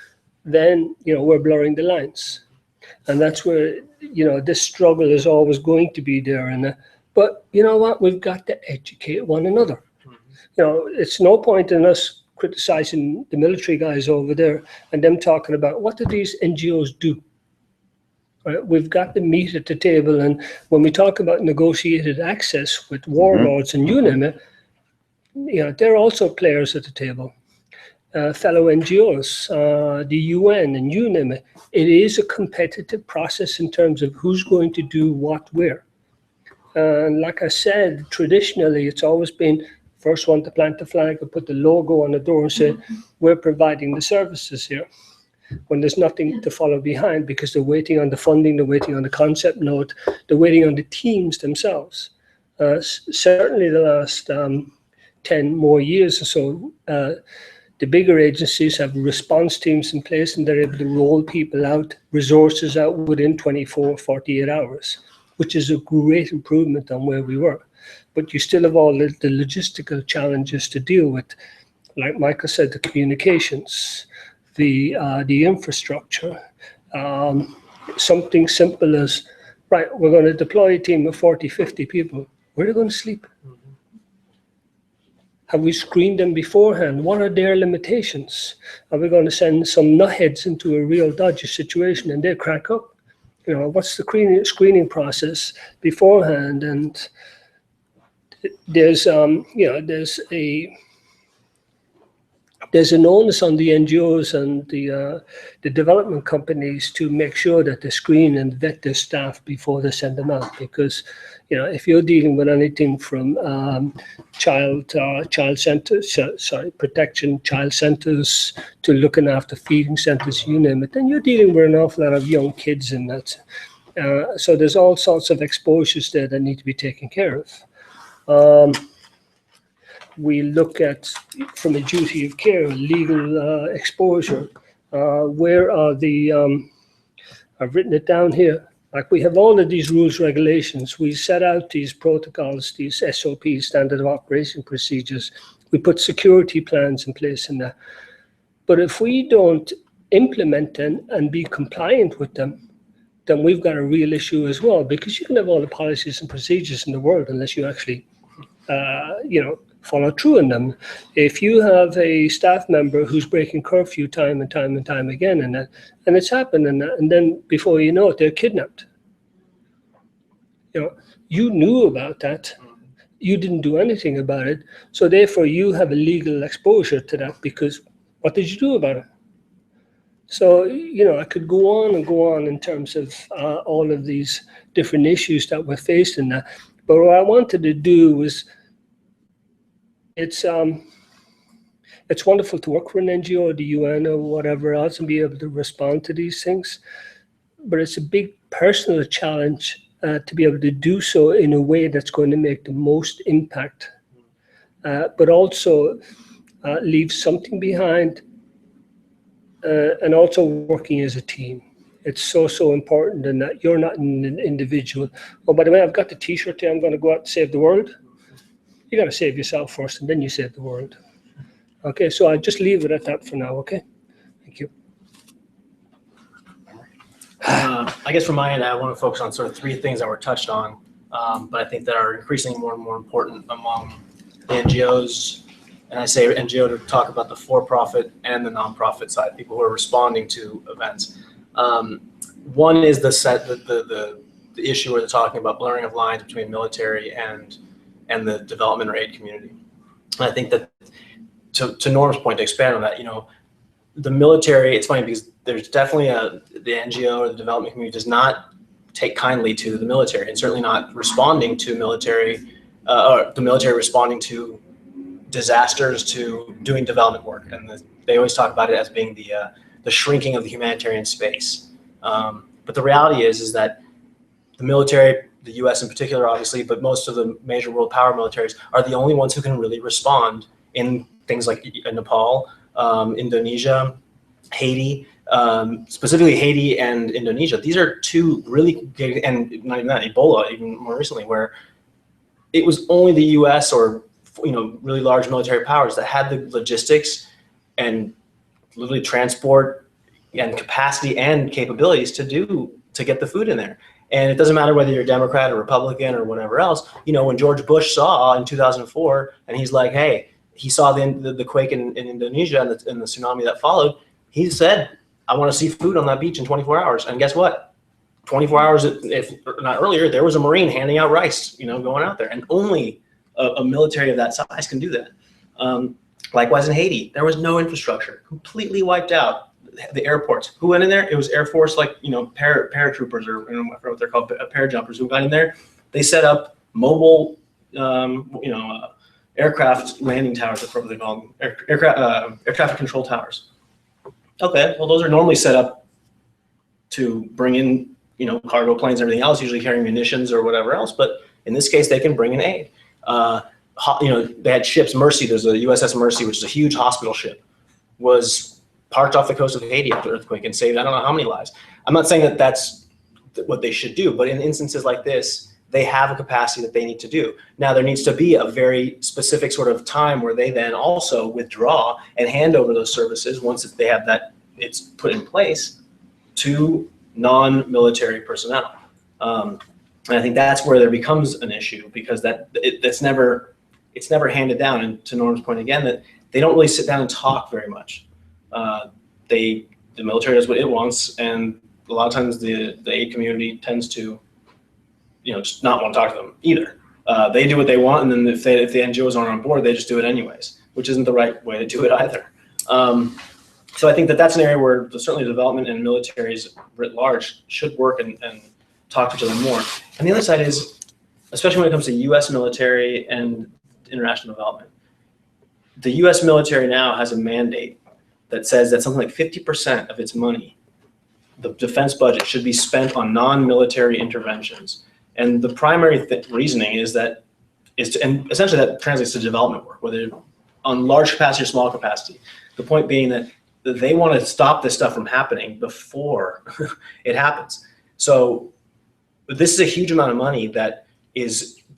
then we're blurring the lines, and that's where this struggle is always going to be there. And but you know what? We've got to educate one another. It's no point in us criticizing the military guys over there and them talking about what do these NGOs do. Right? We've got to meet at the table, and when we talk about negotiated access with warlords and you name it, they're also players at the table. Fellow NGOs, the UN, and you name it. It is a competitive process in terms of who's going to do what where. And like I said, traditionally, it's always been first one to plant the flag or put the logo on the door and say, we're providing the services here. when there's nothing to follow behind because they're waiting on the funding, they're waiting on the concept note, they're waiting on the teams themselves. Certainly the last 10 more years or so, the bigger agencies have response teams in place and they're able to roll people out, resources out within 24, 48 hours, which is a great improvement on where we were. But you still have all the logistical challenges to deal with. Like Michael said, the communications, the infrastructure, something simple as, right, we're going to deploy a team of 40, 50 people. Where are they going to sleep? Have we screened them beforehand? What are their limitations? Are we going to send some nutheads into a real dodgy situation and they crack up? You know, what's the screening process beforehand? And there's, there's an onus on the NGOs and the development companies to make sure that they screen and vet their staff before they send them out. Because, you know, if you're dealing with anything from child centers, protection child centers to looking after feeding centers, you name it, then you're dealing with an awful lot of young kids in that. So there's all sorts of exposures there that need to be taken care of. We look at, from a duty of care, legal exposure. Where are the, I've written it down here. Like we have all of these rules, regulations. We set out these protocols, these SOPs, standard of operation procedures. We put security plans in place in that. But if we don't implement them and be compliant with them, then we've got a real issue as well, because you can have all the policies and procedures in the world unless you actually, follow through on them. If you have a staff member who's breaking curfew time and time and time again, and it's happened, and then before you know it, they're kidnapped. You know, you knew about that. You didn't do anything about it. So therefore, you have a legal exposure to that because what did you do about it? So, you know, I could go on and go on in terms of all of these different issues that we're faced in that. But what I wanted to do was, it's wonderful to work for an NGO or the UN or whatever else and be able to respond to these things. But it's a big personal challenge to be able to do so in a way that's going to make the most impact, but also leave something behind, and also working as a team. It's so important, and that you're not an individual. Oh, by the way, I've got the T-shirt here. I'm going to go out and save the world. You got to save yourself first, and then you save the world. Okay, so I'll just leave it at that for now. Okay, thank you. I guess from my end, I want to focus on sort of three things that were touched on, but I think that are increasingly more and more important among the NGOs. And I say NGO to talk about the for-profit and the nonprofit side, people who are responding to events. One is the issue where they're talking about blurring of lines between military and the development or aid community. And I think that to Norm's point, to expand on that, you know, the military, it's funny because there's definitely the NGO or the development community does not take kindly to the military, and certainly not responding to military, or the military responding to disasters, to doing development work. And they always talk about it as being the shrinking of the humanitarian space. But the reality is that the military, the US in particular, obviously, but most of the major world power militaries are the only ones who can really respond in things like Nepal, Indonesia, Haiti, specifically Haiti and Indonesia. These are two really, and not even that, Ebola, even more recently, where it was only the US or, you know, really large military powers that had the logistics and literally transport and capacity and capabilities to get the food in there. And it doesn't matter whether you're Democrat or Republican or whatever else. You know, when George Bush saw in 2004, and he's like, hey, he saw the quake in Indonesia and the tsunami that followed, he said, I want to see food on that beach in 24 hours. And guess what? 24 hours, if not earlier, there was a Marine handing out rice, you know, going out there. And only a military of that size can do that. Likewise in Haiti, there was no infrastructure, completely wiped out. The airports, who went in there? It was Air Force, like, you know, paratroopers, or I don't know what they're called, parajumpers, who got in there. They set up mobile, aircraft landing towers, that's what they call them, air traffic control towers. Okay, well, those are normally set up to bring in, cargo planes and everything else, usually carrying munitions or whatever else. But in this case, they can bring in aid. They had ships. Mercy, there's a USS Mercy, which is a huge hospital ship, was parked off the coast of Haiti after the earthquake and saved I don't know how many lives. I'm not saying that that's what they should do, but in instances like this, they have a capacity that they need to do. Now, there needs to be a very specific sort of time where they then also withdraw and hand over those services once they have that it's put in place to non-military personnel. And I think that's where there becomes an issue, because it's never handed down. And to Norm's point again, that they don't really sit down and talk very much. The military does what it wants, and a lot of times the aid community tends to, just not want to talk to them either. They do what they want, and then if the NGOs aren't on board, they just do it anyways, which isn't the right way to do it either. So I think that's an area where certainly development and militaries writ large should work and talk to each other more. And the other side is, especially when it comes to U.S. military and international development, the U.S. military now has a mandate that says that something like 50% of its money, the defense budget, should be spent on non-military interventions. And the primary reasoning is and essentially that translates to development work, whether on large capacity or small capacity. The point being that they want to stop this stuff from happening before it happens. So this is a huge amount of money that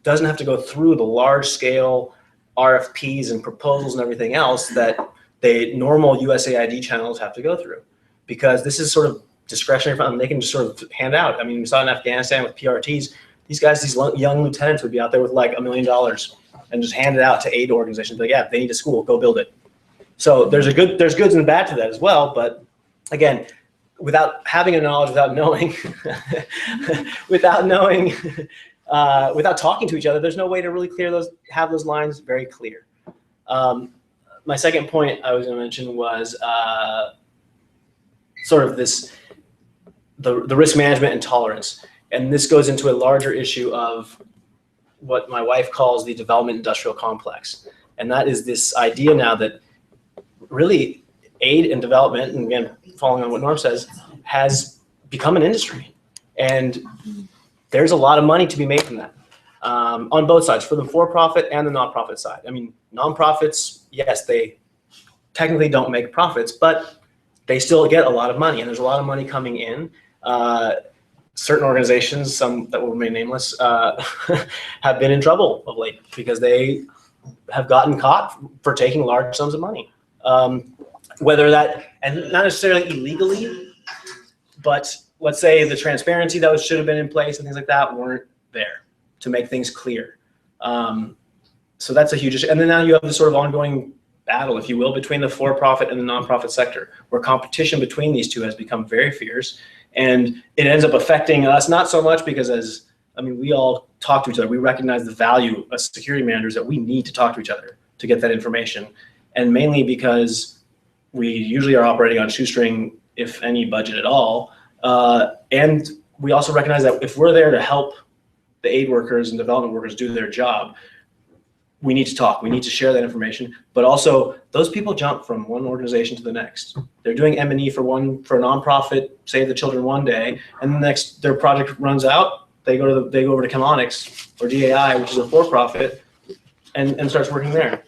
doesn't have to go through the large scale RFPs and proposals and everything else that the normal USAID channels have to go through, because this is sort of discretionary fund. They can just sort of hand out. I mean, we saw in Afghanistan with PRTs, these young lieutenants would be out there with like $1 million and just hand it out to aid organizations. Like, yeah, they need a school, go build it. So there's goods and bad to that as well. But again, without having a knowledge, without knowing, without talking to each other, there's no way to really have those lines very clear. My second point I was going to mention was sort of the risk management and tolerance. And this goes into a larger issue of what my wife calls the development industrial complex. And that is this idea now that really aid and development, and again, following on what Norm says, has become an industry. And there's a lot of money to be made from that on both sides, for the for-profit and the nonprofit side. I mean, nonprofits, yes, they technically don't make profits, but they still get a lot of money, and there's a lot of money coming in. Certain organizations, some that will remain nameless, have been in trouble of late because they have gotten caught for taking large sums of money. Whether that, and not necessarily illegally, but let's say the transparency that should have been in place and things like that weren't there to make things clear. So that's a huge issue. And then now you have this sort of ongoing battle, if you will, between the for-profit and the nonprofit sector, where competition between these two has become very fierce. And it ends up affecting us, not so much because we all talk to each other. We recognize the value as security managers that we need to talk to each other to get that information. And mainly because we usually are operating on shoestring, if any budget at all. And we also recognize that if we're there to help the aid workers and development workers do their job, we need to talk. We need to share that information. But also, those people jump from one organization to the next. They're doing M&E for a nonprofit, Save the Children one day, and the next their project runs out. They go over to Chemonics or DAI, which is a for-profit, and starts working there.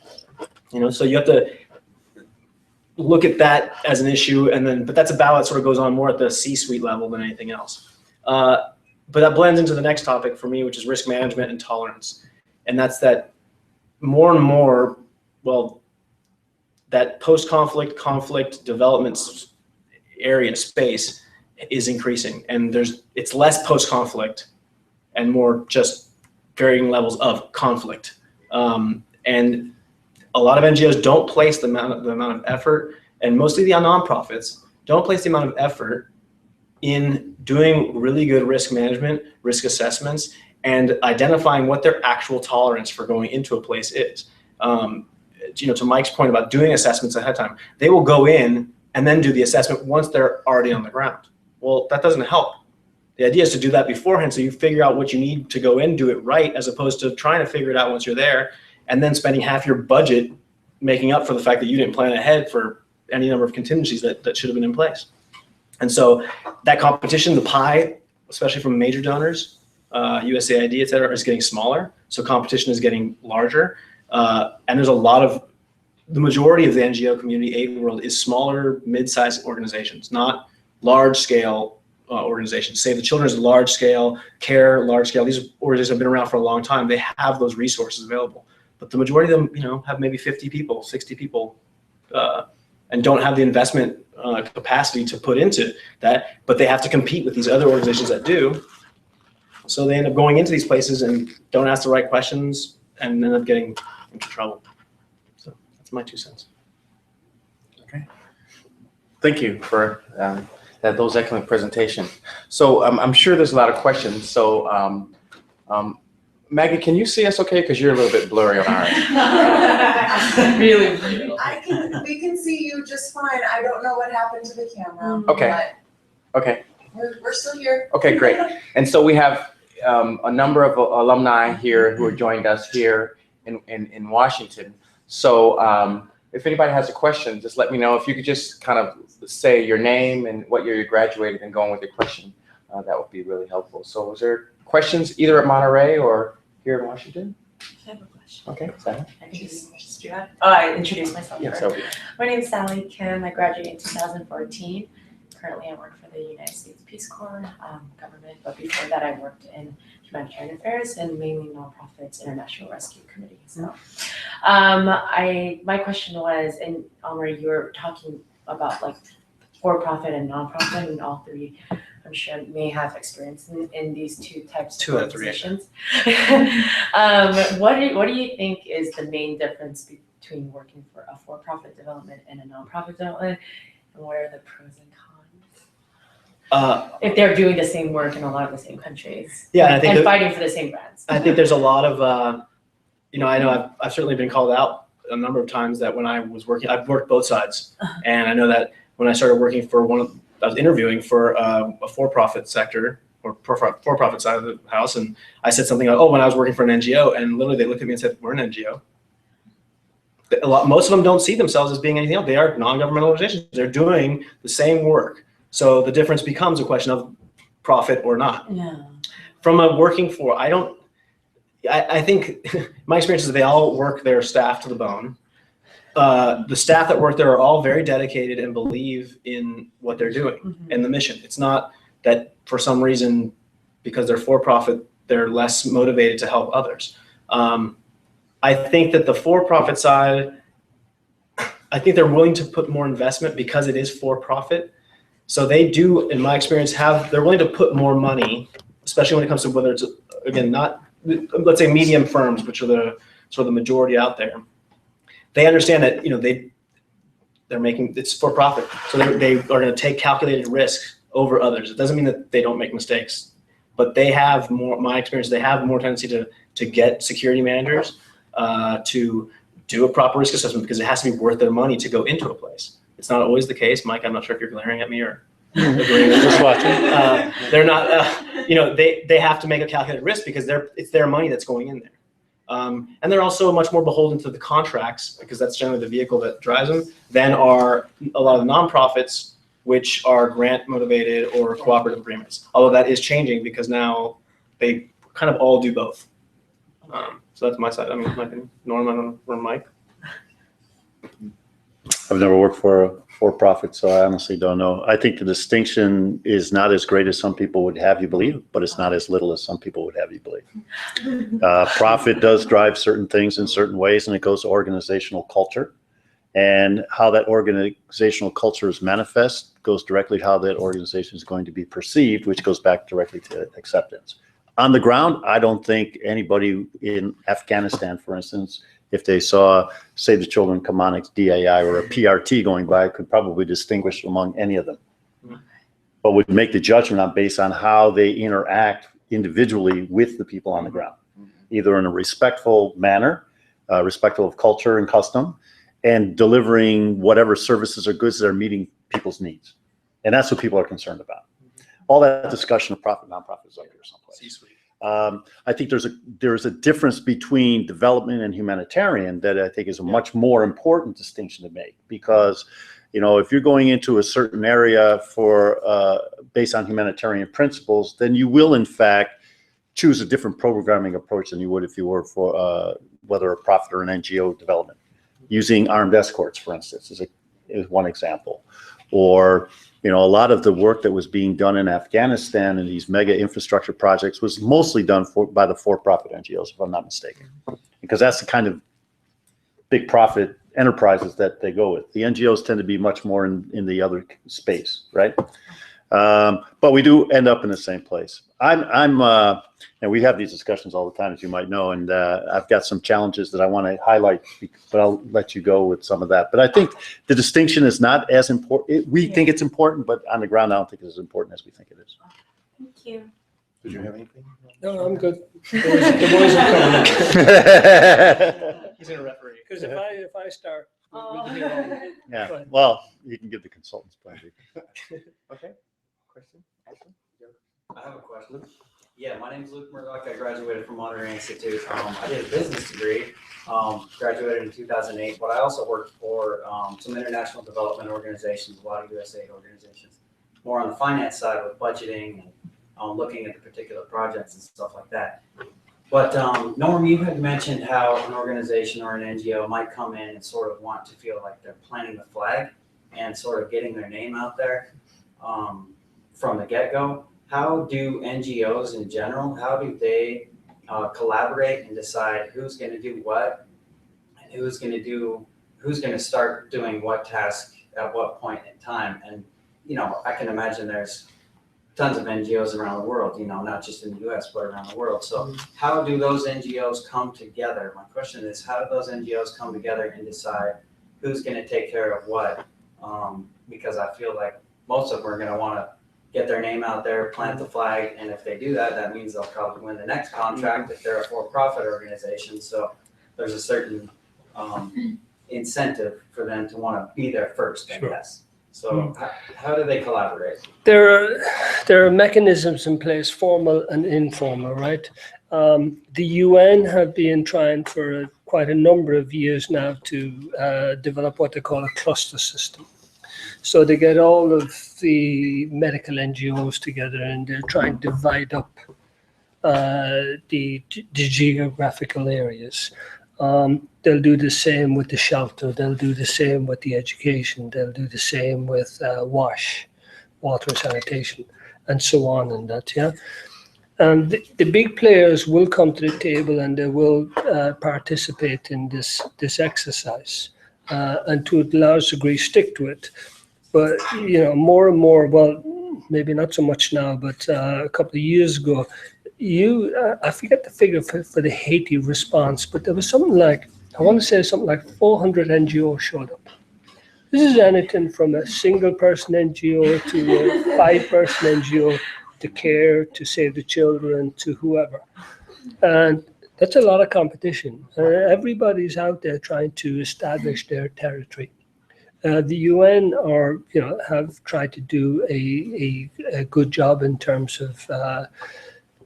So you have to look at that as an issue, but that's a battle that sort of goes on more at the C-suite level than anything else. But that blends into the next topic for me, which is risk management and tolerance, and that's that. More and more, that post-conflict, conflict development area space is increasing, and it's less post-conflict and more just varying levels of conflict. And a lot of NGOs don't place the amount of effort, and mostly the nonprofits don't place the amount of effort in doing really good risk management, risk assessments, and identifying what their actual tolerance for going into a place is. To Mike's point about doing assessments ahead of time, they will go in and then do the assessment once they're already on the ground. Well, that doesn't help. The idea is to do that beforehand, so you figure out what you need to go in, do it right, as opposed to trying to figure it out once you're there, and then spending half your budget making up for the fact that you didn't plan ahead for any number of contingencies that should have been in place. And so that competition, the pie, especially from major donors, USAID, et cetera, is getting smaller. So competition is getting larger. And there's a lot of, the majority of the NGO community aid world is smaller, mid-sized organizations, not large-scale organizations. Save the Children is large-scale, CARE, large-scale. These organizations have been around for a long time. They have those resources available. But the majority of them, have maybe 50 people, 60 people, and don't have the investment capacity to put into that. But they have to compete with these other organizations that do. So they end up going into these places and don't ask the right questions and end up getting into trouble. So that's my 2 cents. Okay. Thank you for those excellent presentations. So I'm sure there's a lot of questions. So Maggie, can you see us okay? Because you're a little bit blurry on our end. Really? We can see you just fine. I don't know what happened to the camera. Okay. Okay. But we're still here. Okay, great. And so we have a number of alumni here who are joined us here in Washington. So if anybody has a question, just let me know. If you could just kind of say your name and what year you graduated and go on with your question, that would be really helpful. So is there questions either at Monterey or here in Washington? I have a question. Okay, Sally. I can just do that. Oh, I introduced myself Yes, first. okay. My name is Sally Kim. I graduated in 2014. Currently, I work for the United States Peace Corps government, but before that, I worked in humanitarian affairs and mainly nonprofits, International Rescue Committee. So, my question was, and Amaury, you were talking about like for-profit and nonprofit, and all three, I'm sure, may have experience in these two types of 2 out of 3, organizations. What do you think is the main difference between working for a for-profit development and a nonprofit development, and what are the pros and cons? If they're doing the same work in a lot of the same countries, Yeah, I think and fighting for the same brands. I think there's a lot of, I know I've certainly been called out a number of times that when I was working, I've worked both sides. And I know that when I started working for I was interviewing for a for-profit sector or for-profit side of the house. And I said something like, when I was working for an NGO, and literally they looked at me and said, we're an NGO. Most of them don't see themselves as being anything else. They are non-governmental organizations. They're doing the same work. So the difference becomes a question of profit or not. Yeah. From a working for, I think my experience is that they all work their staff to the bone. The staff that work there are all very dedicated and believe in what they're doing and the mission. It's not that for some reason, because they're for-profit, they're less motivated to help others. I think that the for-profit side, I think they're willing to put more investment because it is for-profit. So they do, in my experience, they're willing to put more money, especially when it comes to whether it's, again, not, let's say medium firms, which are the sort of the majority out there. They understand that, they're making, it's for profit. So they are going to take calculated risk over others. It doesn't mean that they don't make mistakes, but they have more, my experience, they have more tendency to get security managers to do a proper risk assessment because it has to be worth their money to go into a place. It's not always the case. Mike, I'm not sure if you're glaring at me or agreeing with Just watching. they're not, they have to make a calculated risk because it's their money that's going in there. And they're also much more beholden to the contracts because that's generally the vehicle that drives them than are a lot of the nonprofits, which are grant motivated or cooperative agreements. Although that is changing because now they kind of all do both. So that's my side. I mean, my opinion. Norm, I don't know, or Mike. I've never worked for a for-profit, so I honestly don't know. I think the distinction is not as great as some people would have you believe, but it's not as little as some people would have you believe. Profit does drive certain things in certain ways, and it goes to organizational culture. And how that organizational culture is manifest goes directly to how that organization is going to be perceived, which goes back directly to acceptance. On the ground, I don't think anybody in Afghanistan, for instance, if they saw Save the Children, Chemonics, DAI, or a PRT going by, could probably distinguish among any of them. But would make the judgment based on how they interact individually with the people on the ground, either in a respectful manner, respectful of culture and custom, and delivering whatever services or goods that are meeting people's needs. And that's what people are concerned about. All that discussion of profit, nonprofit is up here someplace. I think there's a difference between development and humanitarian that I think is a much more important distinction to make, because if you're going into a certain area based on humanitarian principles, then you will in fact choose a different programming approach than you would if you were for whether a profit or an NGO development. Using armed escorts, for instance, is one example. Or, a lot of the work that was being done in Afghanistan in these mega infrastructure projects was mostly done by the for-profit NGOs, if I'm not mistaken, because that's the kind of big profit enterprises that they go with. The NGOs tend to be much more in the other space, right? But we do end up in the same place. And we have these discussions all the time, as you might know, and I've got some challenges that I want to highlight, but I'll let you go with some of that. But I think the distinction is not as important. We think it's important, but on the ground, I don't think it's as important as we think it is. Thank you. Did you have anything? No, I'm good. The boys are coming. He's gonna referee. Because if I start, we'll be here all night. Yeah, Fine. well, you can give the consultants plenty. Okay. Question? Ashley? I have a question. Yeah, my name's Luke Murdoch. I graduated from Monterey Institute. I did a business degree, graduated in 2008, but I also worked for some international development organizations, a lot of USAID organizations, more on the finance side with budgeting and looking at the particular projects and stuff like that. But Norm, you had mentioned how an organization or an NGO might come in and sort of want to feel like they're planting the flag and sort of getting their name out there from the get-go. How do NGOs in general, how do they collaborate and decide who's going to do what and who's going to start doing what task at what point in time? And, I can imagine there's tons of NGOs around the world, not just in the US, but around the world. So how do those NGOs come together? My question is, how do those NGOs come together and decide who's going to take care of what? Because I feel like most of them are going to want to get their name out there, plant the flag, and if they do that, that means they'll probably win the next contract if they're a for-profit organization. So there's a certain incentive for them to want to be there first, I guess. So how do they collaborate? There are mechanisms in place, formal and informal, right? The UN have been trying for quite a number of years now to develop what they call a cluster system. So they get all of the medical NGOs together and they're trying to divide up the geographical areas. They'll do the same with the shelter. They'll do the same with the education. They'll do the same with water and sanitation, and so on and that, yeah. And the big players will come to the table and they will participate in this exercise and to a large degree stick to it. But, more and more, well, maybe not so much now, but a couple of years ago, I forget the figure for the Haiti response, but there was something like, I want to say something like 400 NGOs showed up. This is anything from a single person NGO to a 5-person NGO to CARE, to Save the Children, to whoever. And that's a lot of competition. Everybody's out there trying to establish their territory. The UN have tried to do a good job in terms of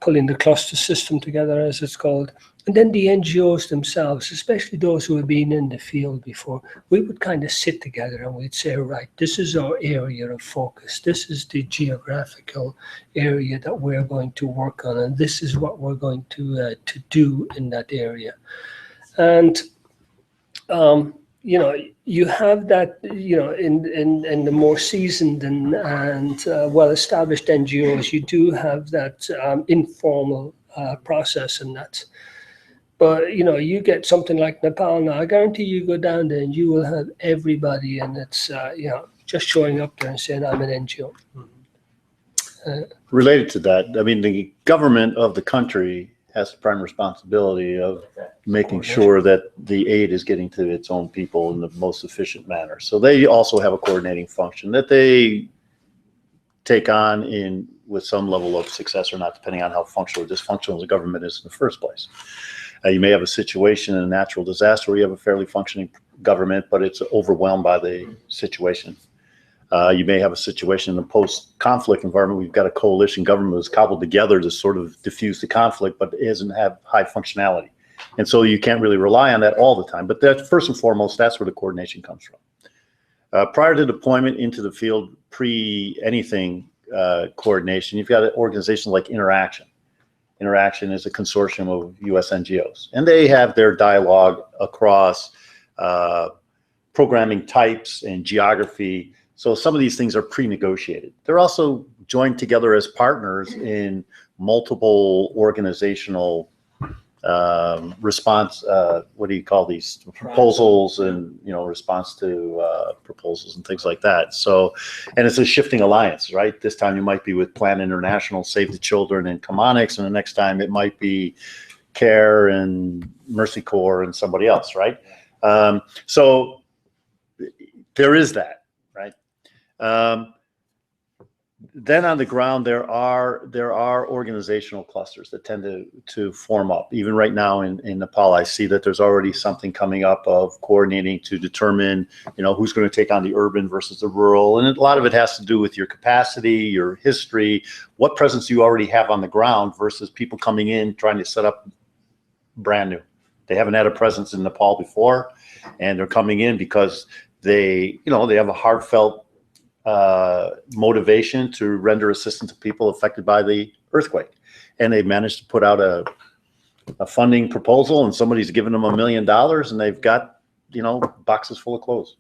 pulling the cluster system together, as it's called. And then the NGOs themselves, especially those who have been in the field before, we would kind of sit together and we'd say, right, this is our area of focus. This is the geographical area that we're going to work on, and this is what we're going to do in that area. And you have that, in the more seasoned and well-established NGOs, you do have that informal process in that. But, you get something like Nepal now, I guarantee you go down there and you will have everybody, and it's, just showing up there and saying, I'm an NGO. Related to that, I mean, the government of the country has the prime responsibility of making sure that the aid is getting to its own people in the most efficient manner. So they also have a coordinating function that they take on with some level of success or not, depending on how functional or dysfunctional the government is in the first place. You may have a situation in a natural disaster where you have a fairly functioning government, but it's overwhelmed by the situation. You may have a situation in a post-conflict environment. We've got a coalition government that's cobbled together to sort of diffuse the conflict, but it doesn't have high functionality. And so you can't really rely on that all the time. But that, first and foremost, that's where the coordination comes from. Prior to deployment into the field, pre-anything coordination, you've got an organization like Interaction. Interaction is a consortium of U.S. NGOs, and they have their dialogue across programming types and geography. So some of these things are pre-negotiated. They're also joined together as partners in multiple organizational response, what do you call these, proposals, and response to proposals and things like that. So, and it's a shifting alliance, right? This time you might be with Plan International, Save the Children, and Chemonics, and the next time it might be CARE and Mercy Corps and somebody else, right? So there is that, right? Then on the ground, there are organizational clusters that tend to form up. Even right now in Nepal, I see that there's already something coming up of coordinating to determine, who's going to take on the urban versus the rural. And a lot of it has to do with your capacity, your history, what presence you already have on the ground versus people coming in trying to set up brand new. They haven't had a presence in Nepal before, and they're coming in because they have a heartfelt motivation to render assistance to people affected by the earthquake. And they managed to put out a funding proposal, and somebody's given them $1 million, and they've got, boxes full of clothes.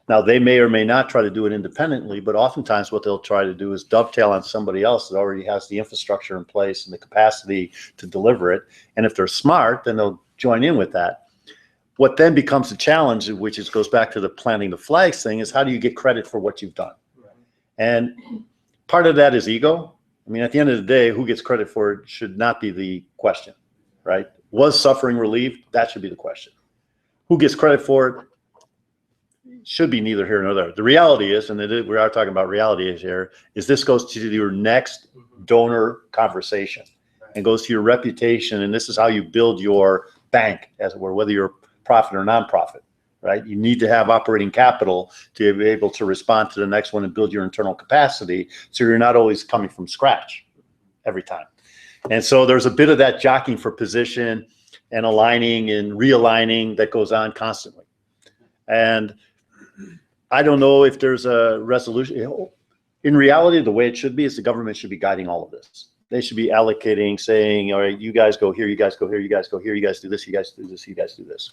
Now, they may or may not try to do it independently, but oftentimes what they'll try to do is dovetail on somebody else that already has the infrastructure in place and the capacity to deliver it. And if they're smart, then they'll join in with that. What then becomes a challenge, which goes back to the planting the flags thing, is how do you get credit for what you've done? And part of that is ego. I mean, at the end of the day, who gets credit for it should not be the question, right? Was suffering relieved? That should be the question. Who gets credit for it should be neither here nor there. The reality is, and we are talking about reality here, is this goes to your next donor conversation and goes to your reputation. And this is how you build your bank, as it were, whether you're profit or nonprofit, right? You need to have operating capital to be able to respond to the next one and build your internal capacity, so you're not always coming from scratch every time. And so there's a bit of that jockeying for position and aligning and realigning that goes on constantly. And I don't know if there's a resolution. In reality, the way it should be is the government should be guiding all of this. They should be allocating, saying, all right, you guys go here, you guys go here, you guys go here, you guys do this, you guys do this, you guys do this.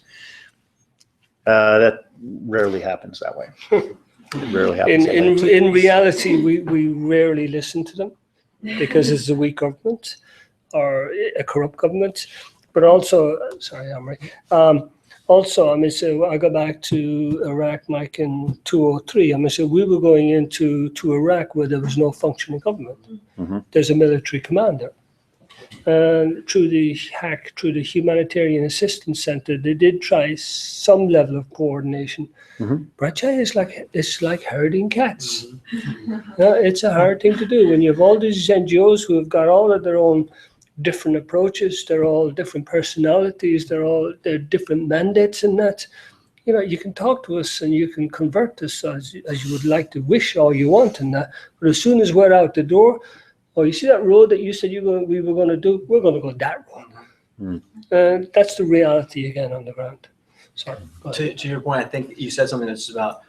That rarely happens that way. It rarely happens that way. In reality, we rarely listen to them because it's a weak government or a corrupt government. But also, sorry, Amaury. Also, I mean, so I go back to Iraq, Mike, in 2003. I mean, so we were going into Iraq where there was no functioning government. Mm-hmm. There's a military commander. And through the Humanitarian Assistance Center, they did try some level of coordination. Mm-hmm. But it's like herding cats. It's a hard thing to do when you have all these NGOs who have got all of their own different approaches. They're all different personalities. They're different mandates in that. You can talk to us and you can convert us as you would like to wish all you want in that. But as soon as we're out the door, oh, you see that road that you said we were going to do? We're going to go that road. Mm. And that's the reality again on the ground. Sorry. To your point, I think you said something that's about,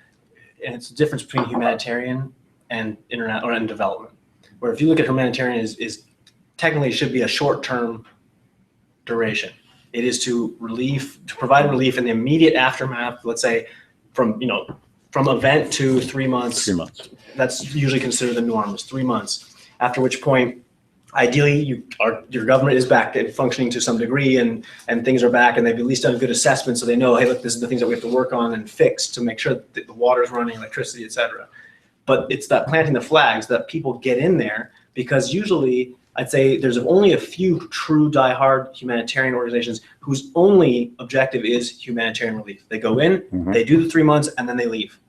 and it's the difference between humanitarian and internet or development. Where if you look at humanitarian is technically it should be a short-term duration. It is to provide relief in the immediate aftermath. Let's say from event to 3 months. 3 months. That's usually considered the norm, is 3 months. After which point, ideally, your government is back and functioning to some degree, and things are back, and they've at least done a good assessment, so they know, hey, look, this is the things that we have to work on and fix to make sure that the water's running, electricity, et cetera. But it's that planting the flags that people get in there, because usually, I'd say there's only a few true diehard humanitarian organizations whose only objective is humanitarian relief. They go in, Mm-hmm. they do the 3 months, and then they leave.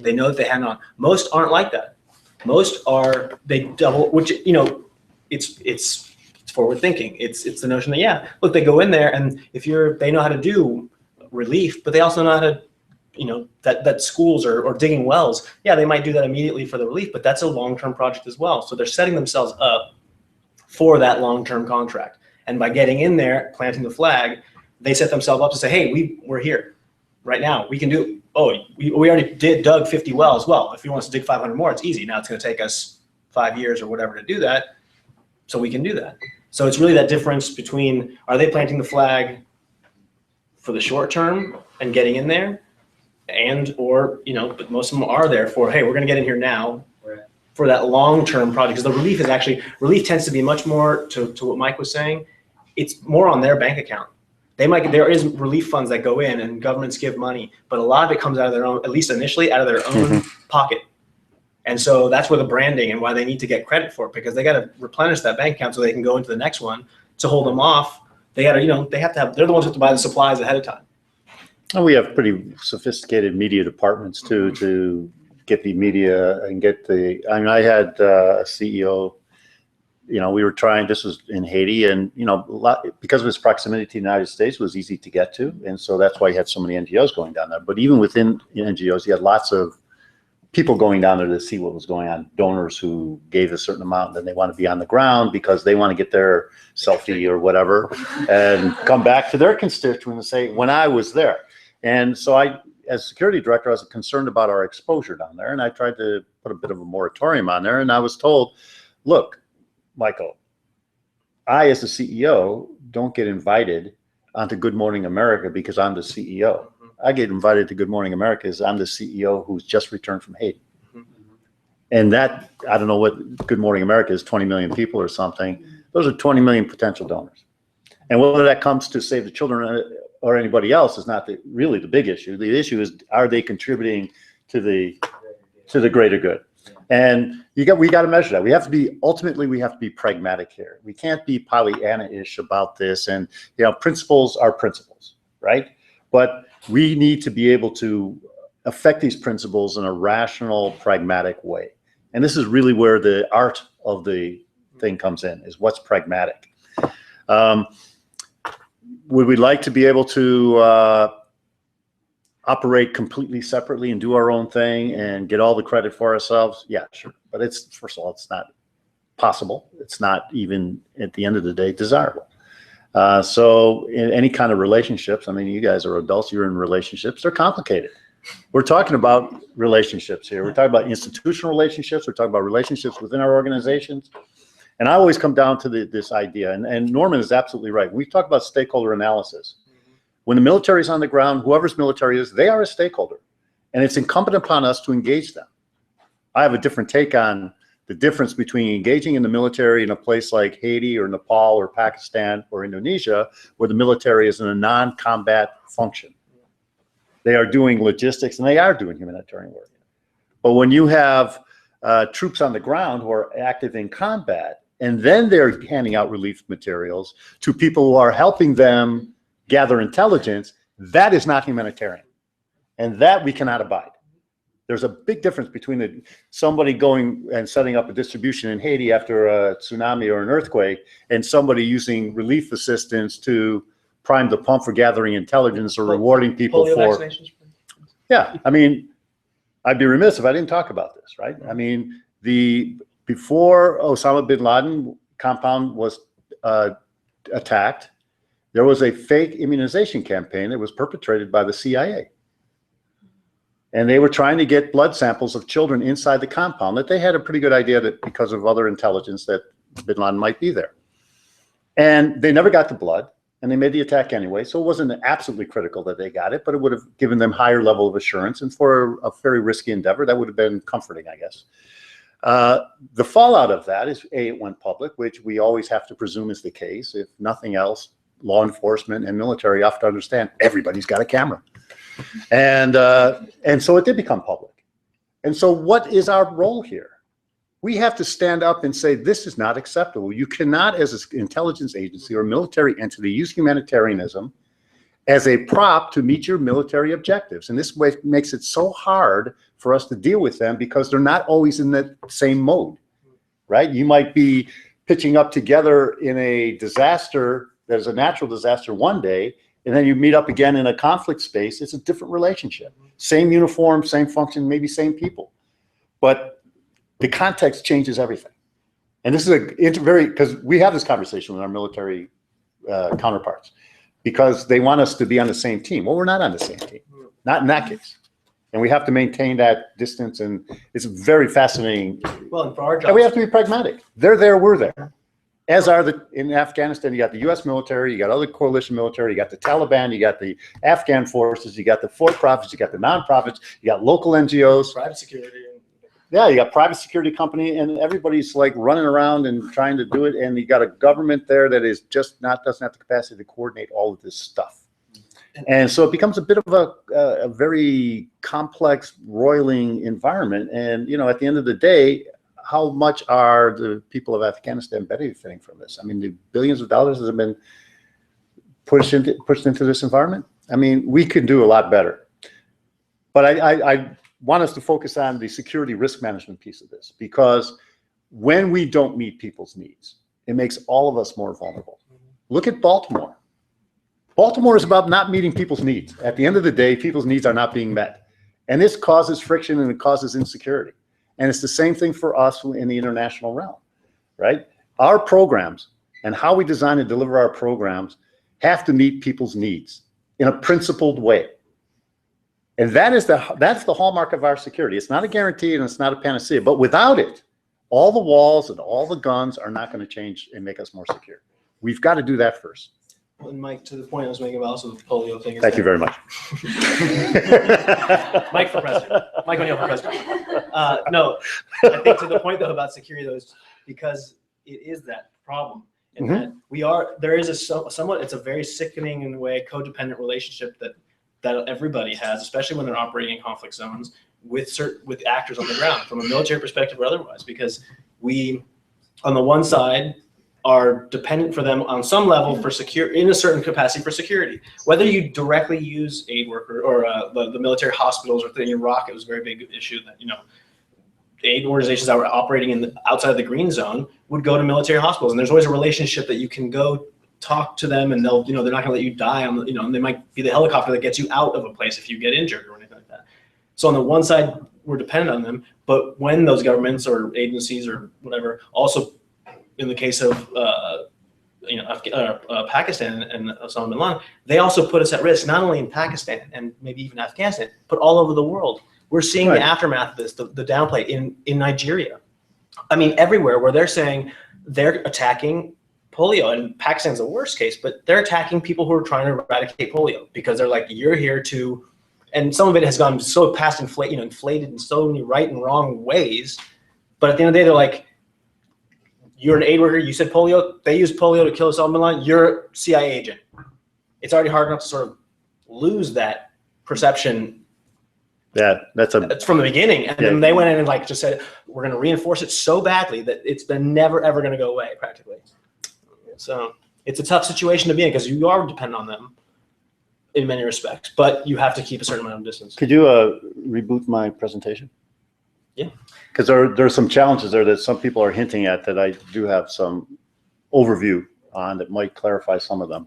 They know that they hang on. Most aren't like that. Most are, they double, which, it's forward thinking. It's the notion that, look, they go in there, and they know how to do relief, but they also know how to, that schools or digging wells, they might do that immediately for the relief, but that's a long-term project as well. So they're setting themselves up for that long-term contract. And by getting in there, planting the flag, they set themselves up to say, hey, we're here. right now. We can do, we already dug 50 wells. Well, if you want us to dig 500 more, it's easy. Now it's going to take us 5 years or whatever to do that. So we can do that. So it's really that difference between, are they planting the flag for the short term and getting in there, but most of them are there for, hey, we're going to get in here now for that long-term project. Because the relief tends to be much more to what Mike was saying. It's more on their bank account. There is relief funds that go in and governments give money, but a lot of it comes out of their own, at least initially, out of their own pocket. And so that's where the branding and why they need to get credit for it, because they got to replenish that bank account so they can go into the next one. To hold them off, they got to, they're the ones who have to buy the supplies ahead of time. And we have pretty sophisticated media departments too, to get the media and I had a CEO, we were trying, this was in Haiti, and, because of its proximity to the United States, it was easy to get to. And so that's why you had so many NGOs going down there. But even within NGOs, you had lots of people going down there to see what was going on, donors who gave a certain amount, and then they want to be on the ground because they want to get their selfie or whatever and come back to their constituents and say, when I was there. And so as security director, I was concerned about our exposure down there, and I tried to put a bit of a moratorium on there. And I was told, look, Michael, I, as the CEO, don't get invited onto Good Morning America because I'm the CEO. I get invited to Good Morning America because I'm the CEO who's just returned from Haiti. And that, I don't know what Good Morning America is, 20 million people or something. Those are 20 million potential donors. And whether that comes to save the children or anybody else is not really the big issue. The issue is, are they contributing to the greater good? And we got to measure that. Ultimately, we have to be pragmatic here. We can't be Pollyanna-ish about this. And, principles are principles, right? But we need to be able to affect these principles in a rational, pragmatic way. And this is really where the art of the thing comes in, is what's pragmatic. Would we like to be able to operate completely separately and do our own thing and get all the credit for ourselves? Yeah, sure. But first of all, it's not possible. It's not even, at the end of the day, desirable. So in any kind of relationships, you guys are adults, you're in relationships, they're complicated. We're talking about relationships here. We're talking about institutional relationships. We're talking about relationships within our organizations. And I always come down to this idea, and Norman is absolutely right. We talk about stakeholder analysis. When the military is on the ground, whoever's military is, they are a stakeholder. And it's incumbent upon us to engage them. I have a different take on the difference between engaging in the military in a place like Haiti or Nepal or Pakistan or Indonesia, where the military is in a non-combat function. They are doing logistics and they are doing humanitarian work. But when you have troops on the ground who are active in combat, and then they're handing out relief materials to people who are helping them gather intelligence, that is not humanitarian. And that we cannot abide. There's a big difference between somebody going and setting up a distribution in Haiti after a tsunami or an earthquake and somebody using relief assistance to prime the pump for gathering intelligence or rewarding people Polio for. vaccinations? Yeah, I'd be remiss if I didn't talk about this, right? Before Osama bin Laden compound was attacked, there was a fake immunization campaign that was perpetrated by the CIA. And they were trying to get blood samples of children inside the compound that they had a pretty good idea that because of other intelligence that bin Laden might be there. And they never got the blood, and they made the attack anyway. So it wasn't absolutely critical that they got it, but it would have given them higher level of assurance. And for a very risky endeavor, that would have been comforting, I guess. The fallout of that is, A, it went public, which we always have to presume is the case. If nothing else, law enforcement and military have to understand everybody's got a camera. And so it did become public. And so what is our role here? We have to stand up and say, this is not acceptable. You cannot, as an intelligence agency or military entity, use humanitarianism as a prop to meet your military objectives. And this way makes it so hard for us to deal with them because they're not always in that same mode, right? You might be pitching up together in a disaster, there's a natural disaster one day, and then you meet up again in a conflict space. It's a different relationship. Same uniform, same function, maybe same people. But the context changes everything. And this is because we have this conversation with our military counterparts because they want us to be on the same team. Well, we're not on the same team. not in that case. And we have to maintain that distance, and it's very fascinating. Well, and for our And we have jobs, to be pragmatic. They're there, we're there. As are in Afghanistan, you got the US military, you got other coalition military, you got the Taliban, you got the Afghan forces, you got the for-profits, you got the non-profits, you got local NGOs. private security. Yeah, you got private security company, and everybody's like running around and trying to do it. And you got a government there that is just doesn't have the capacity to coordinate all of this stuff. And so it becomes a bit of a very complex, roiling environment. And, you know, at the end of the day, how much are the people of Afghanistan benefiting from this? I mean, the billions of dollars that have been pushed into this environment. I mean, we can do a lot better. But I want us to focus on the security risk management piece of this, because when we don't meet people's needs, it makes all of us more vulnerable. Look at Baltimore. Baltimore is about not meeting people's needs. At the end of the day, people's needs are not being met. And this causes friction and it causes insecurity. And it's the same thing for us in the international realm, right? Our programs and how we design and deliver our programs have to meet people's needs in a principled way. And that's the hallmark of our security. It's not a guarantee and it's not a panacea, but without it, all the walls and all the guns are not going to change and make us more secure. We've got to do that first. And Mike, to the point I was making about also the polio thing. Thank you very much. Mike for president. Mike O'Neill for president. No, I think to the point though about security though is because it is that problem. And that there is a somewhat, it's a very sickening in a way, codependent relationship that everybody has, especially when they're operating in conflict zones with actors on the ground from a military perspective or otherwise, because we, on the one side, are dependent for them on some level for in a certain capacity for security. Whether you directly use aid worker or the military hospitals, or in Iraq, it was a very big issue that, you know, aid organizations that were operating outside of the green zone would go to military hospitals, and there's always a relationship that you can go talk to them, and they'll, you know, they're not going to let you die on the, you know, and they might be the helicopter that gets you out of a place if you get injured or anything like that. So on the one side, we're dependent on them, but when those governments or agencies or whatever also, in the case of Pakistan and Osama bin Laden, they also put us at risk, not only in Pakistan and maybe even Afghanistan, but all over the world. We're seeing the aftermath of this, the downplay in Nigeria. I mean, everywhere where they're saying they're attacking polio, and Pakistan's the worst case, but they're attacking people who are trying to eradicate polio because they're like, you're here to, and some of it has gone so past inflated in so many right and wrong ways. But at the end of the day, they're like, you're an aid worker, you said polio, they used polio to kill Osama bin Laden, you're a CIA agent. It's already hard enough to sort of lose that perception. Yeah, that's from the beginning. And then they went in and like just said, we're going to reinforce it so badly that it's been never, ever going to go away practically. So it's a tough situation to be in because you are dependent on them in many respects, but you have to keep a certain amount of distance. Could you reboot my presentation? Yeah. Because there are some challenges there that some people are hinting at that I do have some overview on that might clarify some of them.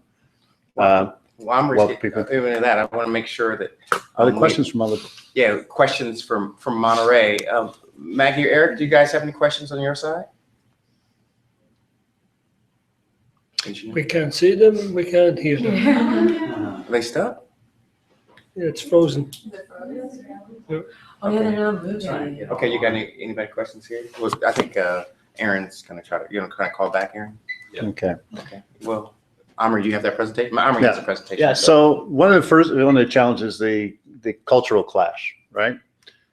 Well, I'm people. even in that, I want to make sure that. Other questions from other? Yeah, questions from Monterey. Maggie or Eric, do you guys have any questions on your side? We can't see them, we can't hear them. Are they stuck? Yeah, it's frozen. Oh yeah, they're not moving. Okay, you got anybody questions here? Well, I think Aaron's gonna try to, kind of call back, Aaron? Yeah. Okay. Okay, well, Amaury, do you have that presentation? Amaury has the presentation. Yeah, so one of the challenges, the cultural clash, right?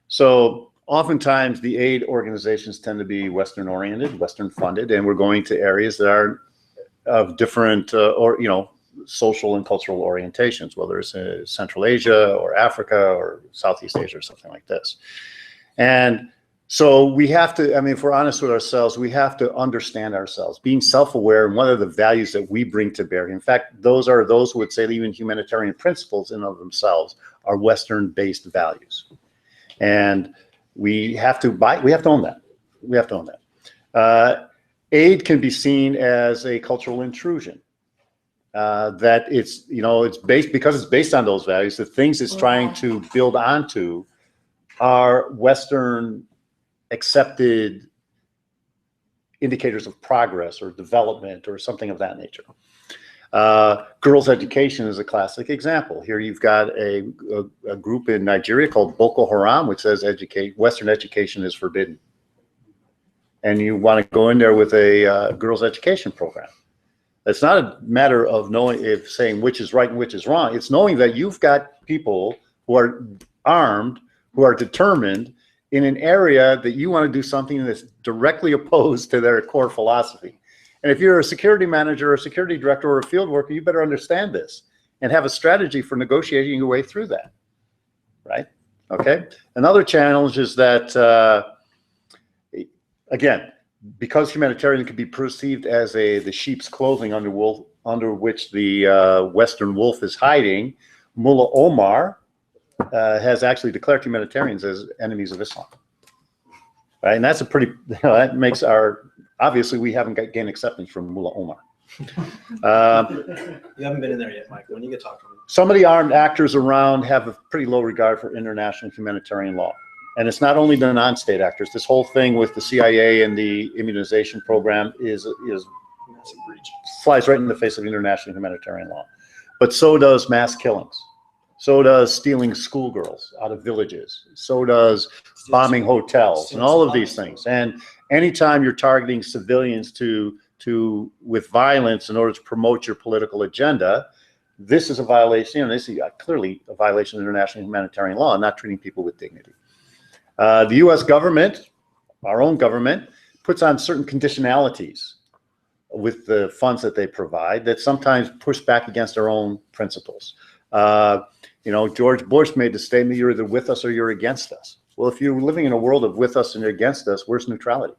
So oftentimes the aid organizations tend to be Western oriented, Western funded, and we're going to areas that are of different social and cultural orientations, whether it's Central Asia or Africa or Southeast Asia or something like this. And so we have to, I mean, if we're honest with ourselves, we have to understand ourselves, being self-aware, and what are the values that we bring to bear. In fact, those who would say that even humanitarian principles in and of themselves are Western-based values. And we have to own that. We have to own that. Aid can be seen as a cultural intrusion. That it's based on those values, the things it's trying to build onto are Western accepted indicators of progress or development or something of that nature. Girls' education is a classic example. Here you've got a group in Nigeria called Boko Haram, which says Western education is forbidden. And you want to go in there with a girls' education program. It's not a matter of saying which is right and which is wrong. It's knowing that you've got people who are armed, who are determined in an area that you want to do something that's directly opposed to their core philosophy. And if you're a security manager or a security director or a field worker, you better understand this and have a strategy for negotiating your way through that, right? Okay. Another challenge is that, again, because humanitarian can be perceived as the sheep's clothing under which the Western wolf is hiding, Mullah Omar has actually declared humanitarians as enemies of Islam. Right? And that's a pretty, that makes obviously we haven't gained acceptance from Mullah Omar. You haven't been in there yet, Mike. When you get talking to them. Some of the armed actors around have a pretty low regard for international humanitarian law. And it's not only the non-state actors. This whole thing with the CIA and the immunization program flies right in the face of international humanitarian law. But so does mass killings. So does stealing schoolgirls out of villages. So does bombing hotels and all of these things. And anytime you're targeting civilians with violence in order to promote your political agenda, this is a violation. This is clearly a violation of international humanitarian law, not treating people with dignity. The U.S. government, our own government, puts on certain conditionalities with the funds that they provide that sometimes push back against our own principles. George Bush made the statement, you're either with us or you're against us. Well, if you're living in a world of with us and you're against us, where's neutrality?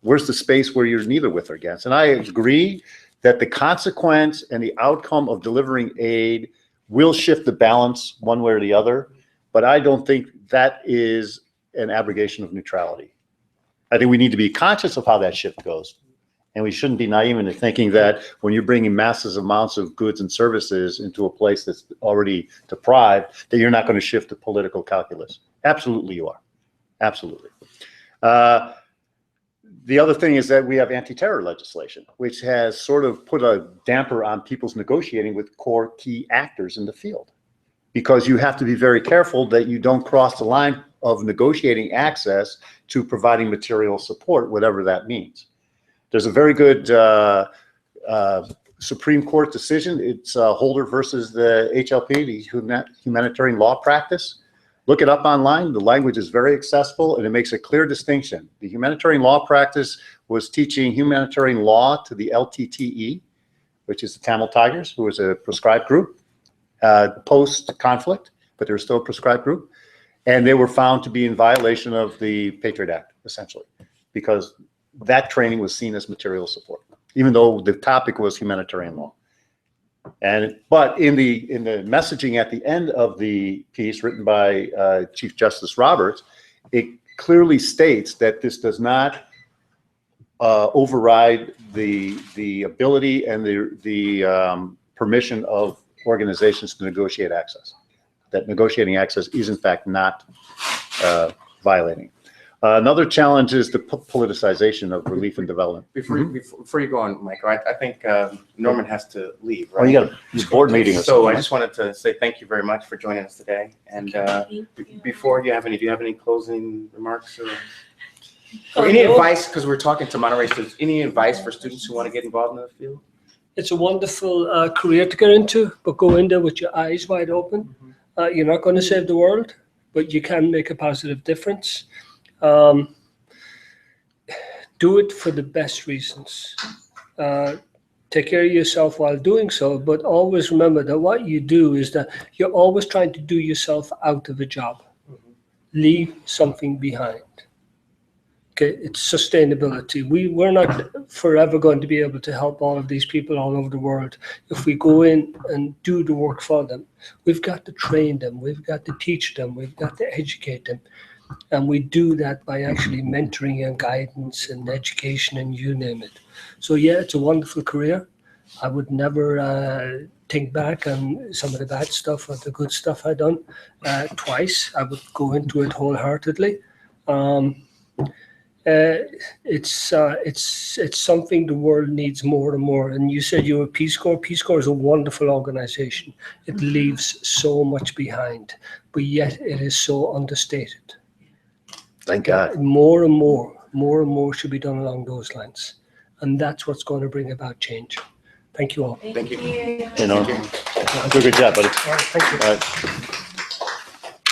Where's the space where you're neither with or against? And I agree that the consequence and the outcome of delivering aid will shift the balance one way or the other, but I don't think that is an abrogation of neutrality. I think we need to be conscious of how that shift goes. And we shouldn't be naive into thinking that when you're bringing massive amounts of goods and services into a place that's already deprived, that you're not going to shift the political calculus. Absolutely you are. Absolutely. The other thing is that we have anti-terror legislation, which has sort of put a damper on people's negotiating with core key actors in the field. Because you have to be very careful that you don't cross the line of negotiating access to providing material support, whatever that means. There's a very good Supreme Court decision. It's Holder versus the HLP, the Humanitarian Law Practice. Look it up online. The language is very accessible and it makes a clear distinction. The Humanitarian Law Practice was teaching humanitarian law to the LTTE, which is the Tamil Tigers, who was a proscribed group post-conflict, but they were still a proscribed group. And they were found to be in violation of the Patriot Act, essentially, because that training was seen as material support, even though the topic was humanitarian law. But in the messaging at the end of the piece written by Chief Justice Roberts, it clearly states that this does not override the ability and the permission of organizations to negotiate access. That negotiating access is in fact not violating. Another challenge is the politicization of relief and development. Before you go on, Michael, I think Norman has to leave, Oh, right? you got a board meeting. So I just wanted to say thank you very much for joining us today. And before do you have any closing remarks or any advice? Because we're talking to Monterey students. Any advice for students who want to get involved in the field? It's a wonderful career to get into, but go in there with your eyes wide open. You're not going to save the world, but you can make a positive difference. Do it for the best reasons. Take care of yourself while doing so, but always remember that what you do is that you're always trying to do yourself out of a job. Leave something behind. Okay, it's sustainability. We're not forever going to be able to help all of these people all over the world if we go in and do the work for them. We've got to train them. We've got to teach them. We've got to educate them. And we do that by actually mentoring and guidance and education and you name it. So yeah, it's a wonderful career. I would never think back on some of the bad stuff or the good stuff I've done twice. I would go into it wholeheartedly. It's something the world needs more and more. And you said you were Peace Corps. Peace Corps is a wonderful organization. It leaves so much behind, but yet it is so understated. Thank God. More and more should be done along those lines. And that's what's going to bring about change. Thank you all. Thank you. You know, do a good job, buddy. All right, thank you.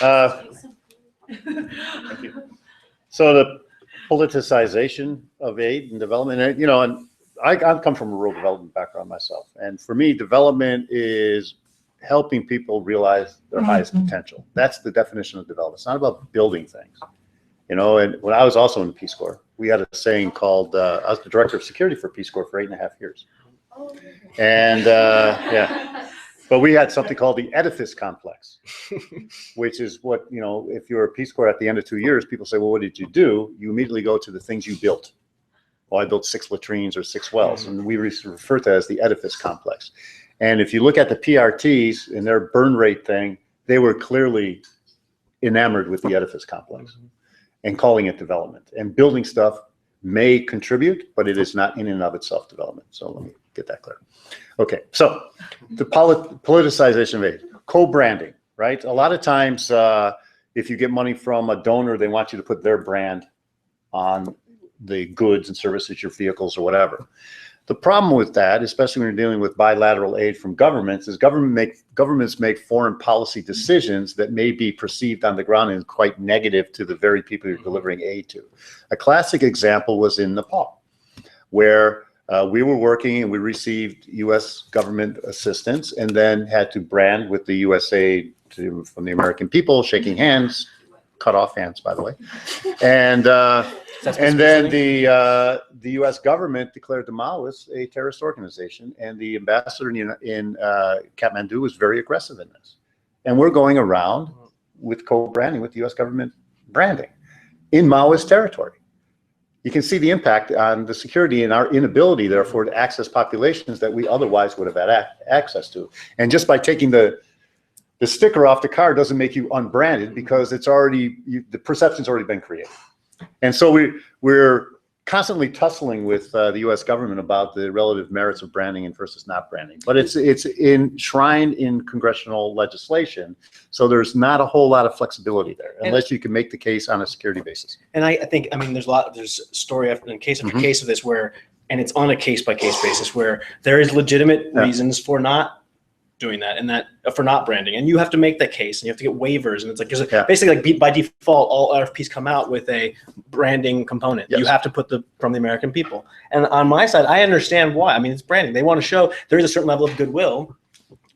All right. Thank you. So the politicization of aid and development, you know, and I come from a rural development background myself. And for me, development is helping people realize their highest potential. That's the definition of development. It's not about building things. You know, and when I was also in the Peace Corps, we had a saying called, I was the director of security for Peace Corps for 8.5 years. And yeah, but we had something called the edifice complex, which is what, you know, if you're a Peace Corps at the end of 2 years, people say, well, what did you do? You immediately go to the things you built. Well, I built 6 latrines or 6 wells, and we refer to that as the edifice complex. And if you look at the PRTs and their burn rate thing, they were clearly enamored with the edifice complex and calling it development. And building stuff may contribute, but it is not in and of itself development. So let me get that clear. Okay, so the politicization of aid, co-branding, right? A lot of times, if you get money from a donor, they want you to put their brand on the goods and services, your vehicles or whatever. The problem with that, especially when you're dealing with bilateral aid from governments, is governments make foreign policy decisions that may be perceived on the ground as quite negative to the very people you're delivering aid to. A classic example was in Nepal, where we were working and we received U.S. government assistance and then had to brand with the USA from the American people, shaking hands, cut off hands, by the way. And then the U.S. government declared the Maoists a terrorist organization, and the ambassador in Kathmandu was very aggressive in this. And we're going around with co-branding with the U.S. government branding in Maoist territory. You can see the impact on the security and our inability, therefore, to access populations that we otherwise would have had access to. And just by taking the sticker off the car doesn't make you unbranded, because it's already, the perception's already been created. And so we're constantly tussling with the U.S. government about the relative merits of branding versus not branding. But it's enshrined in congressional legislation, so there's not a whole lot of flexibility there, unless you can make the case on a security basis. And I think, I mean, there's story after case after case of this where, and it's on a case-by-case basis, where there is legitimate reasons for not doing that and that for not branding, and you have to make that case and you have to get waivers, and it's like basically like by default all RFPs come out with a branding component. You have to put from the American people. And on my side, I understand why. I mean, it's branding. They want to show there is a certain level of goodwill.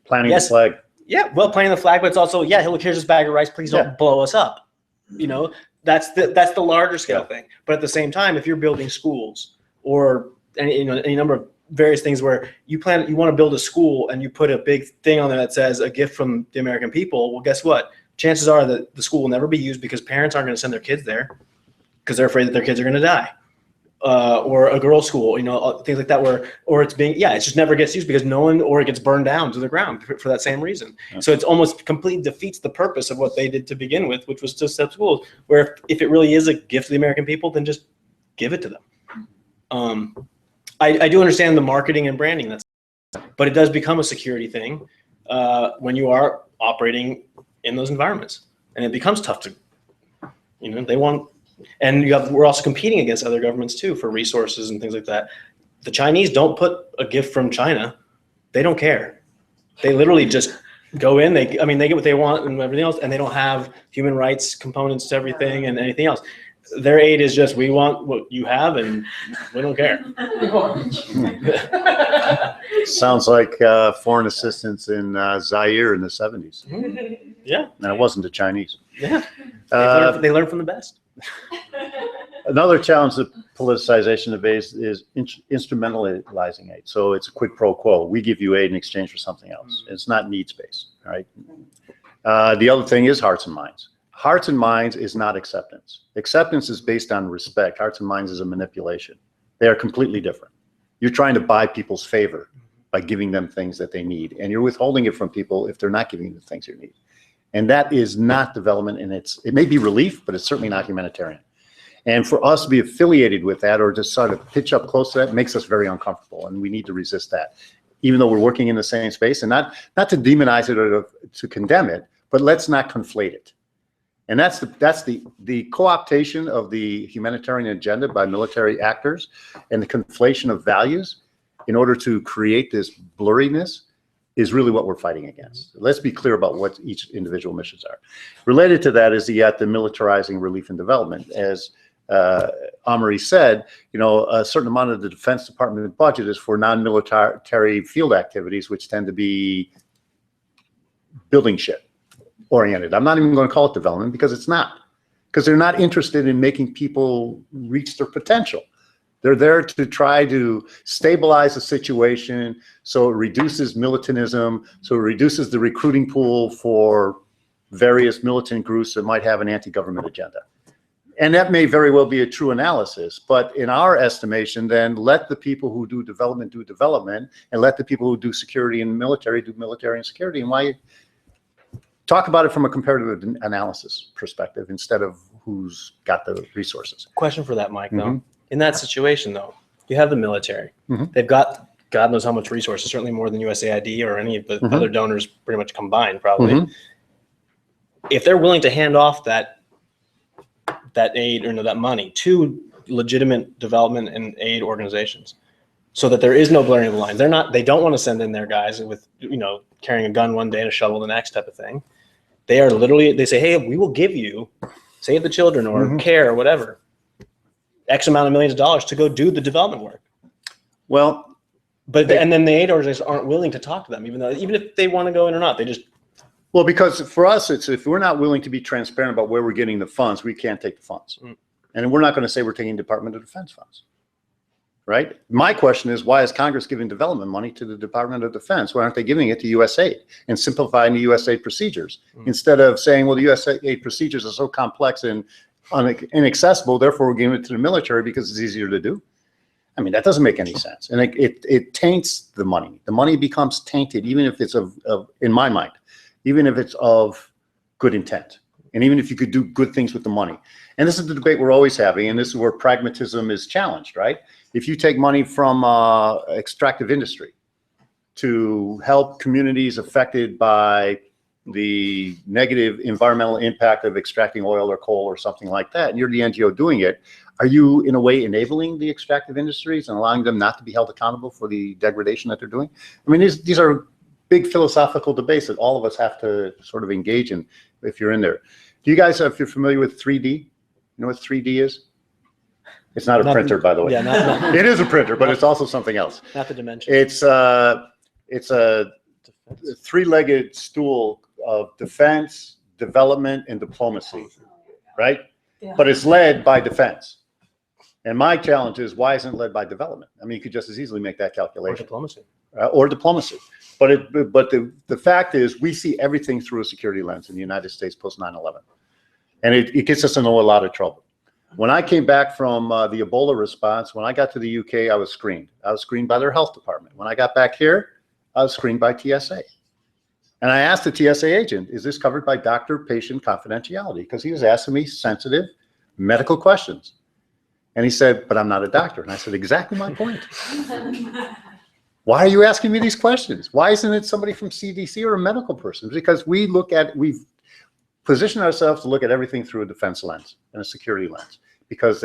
Planting the flag. Yeah, well, planting the flag, but it's also, look, here's this bag of rice. Please don't blow us up. You know, that's the larger scale thing. But at the same time, if you're building schools or any number of various things where you want to build a school and you put a big thing on there that says a gift from the American people, well, guess what? Chances are that the school will never be used because parents aren't going to send their kids there because they're afraid that their kids are going to die. Or a girls' school, things like that, or it's being, it just never gets used because or it gets burned down to the ground for that same reason. So it's almost completely defeats the purpose of what they did to begin with, which was to set up schools, where if it really is a gift to the American people, then just give it to them. I do understand the marketing and branding, but it does become a security thing when you are operating in those environments, and it becomes tough to, they want, and we're also competing against other governments too for resources and things like that. The Chinese don't put a gift from China; they don't care. They literally just go in. They get what they want and everything else, and they don't have human rights components to everything and anything else. Their aid is just, we want what you have and we don't care. Sounds like foreign assistance in Zaire in the 70s. Yeah. And it wasn't the Chinese. Yeah. They learn from the best. Another challenge of politicization of aid is instrumentalizing aid. So it's a quid pro quo. We give you aid in exchange for something else. It's not needs-based, right? The other thing is hearts and minds. Hearts and minds is not acceptance. Acceptance is based on respect. Hearts and minds is a manipulation. They are completely different. You're trying to buy people's favor by giving them things that they need, and you're withholding it from people if they're not giving you the things you need. And that is not development, and it may be relief, but it's certainly not humanitarian. And for us to be affiliated with that or to sort of pitch up close to that makes us very uncomfortable, and we need to resist that, even though we're working in the same space, and not to demonize it or to condemn it, but let's not conflate it. And that's the co-optation of the humanitarian agenda by military actors and the conflation of values in order to create this blurriness is really what we're fighting against. Let's be clear about what each individual missions are. Related to that is the militarizing relief and development. As Amaury said, you know, a certain amount of the Defense Department budget is for non-military field activities, which tend to be building shit oriented. I'm not even going to call it development because it's not, because they're not interested in making people reach their potential. They're there to try to stabilize the situation so it reduces militantism, so it reduces the recruiting pool for various militant groups that might have an anti-government agenda. And that may very well be a true analysis, but in our estimation, then let the people who do development, and let the people who do security and military do military and security. And why talk about it from a comparative analysis perspective instead of who's got the resources. Question for that, Mike, though. In that situation, though, you have the military. They've got God knows how much resources, certainly more than USAID or any of the other donors pretty much combined, probably. If they're willing to hand off that aid or that money to legitimate development and aid organizations so that there is no blurring of the lines. They don't want to send in their guys with, you know, carrying a gun one day and a shovel the next type of thing. They are literally, they say, hey, we will give you Save the Children or CARE or whatever, X amount of millions of dollars to go do the development work. Well, but and then the aid organizations aren't willing to talk to them, even if they want to go in or not, they just. Well, because for us, it's if we're not willing to be transparent about where we're getting the funds, we can't take the funds. And we're not going to say we're taking Department of Defense funds, right? My question is, why is Congress giving development money to the Department of Defense? Why aren't they giving it to USAID and simplifying the USAID procedures instead of saying, well, the USAID procedures are so complex and inaccessible, therefore we're giving it to the military because it's easier to do? I mean, that doesn't make any sense. And it taints the money. The money becomes tainted, even if it's in my mind, even if it's of good intent. And even if you could do good things with the money. And this is the debate we're always having, and this is where pragmatism is challenged, right? If you take money from extractive industry to help communities affected by the negative environmental impact of extracting oil or coal or something like that, and you're the NGO doing it, are you in a way enabling the extractive industries and allowing them not to be held accountable for the degradation that they're doing? I mean, these are big philosophical debates that all of us have to sort of engage in if you're in there. Do you guys, if you're familiar with 3D, you know what 3D is? It's not a printer, by the way. Yeah, it is a printer, but it's also something else. Not the dimension. It's a three-legged stool of defense, development, and diplomacy, right? Yeah. But it's led by defense. And my challenge is, why isn't it led by development? I mean, you could just as easily make that Or calculation. diplomacy. Or diplomacy. But the fact is, we see everything through a security lens in the United States post 9/11. And it gets us into a lot of trouble. When I came back from the Ebola response, when I got to the UK, I was screened. I was screened by their health department. When I got back here, I was screened by TSA. And I asked the TSA agent, is this covered by doctor-patient confidentiality? Because he was asking me sensitive medical questions. And he said, but I'm not a doctor. And I said, exactly my point. Why are you asking me these questions? Why isn't it somebody from CDC or a medical person? Because we've positioned ourselves to look at everything through a defense lens and a security lens. Because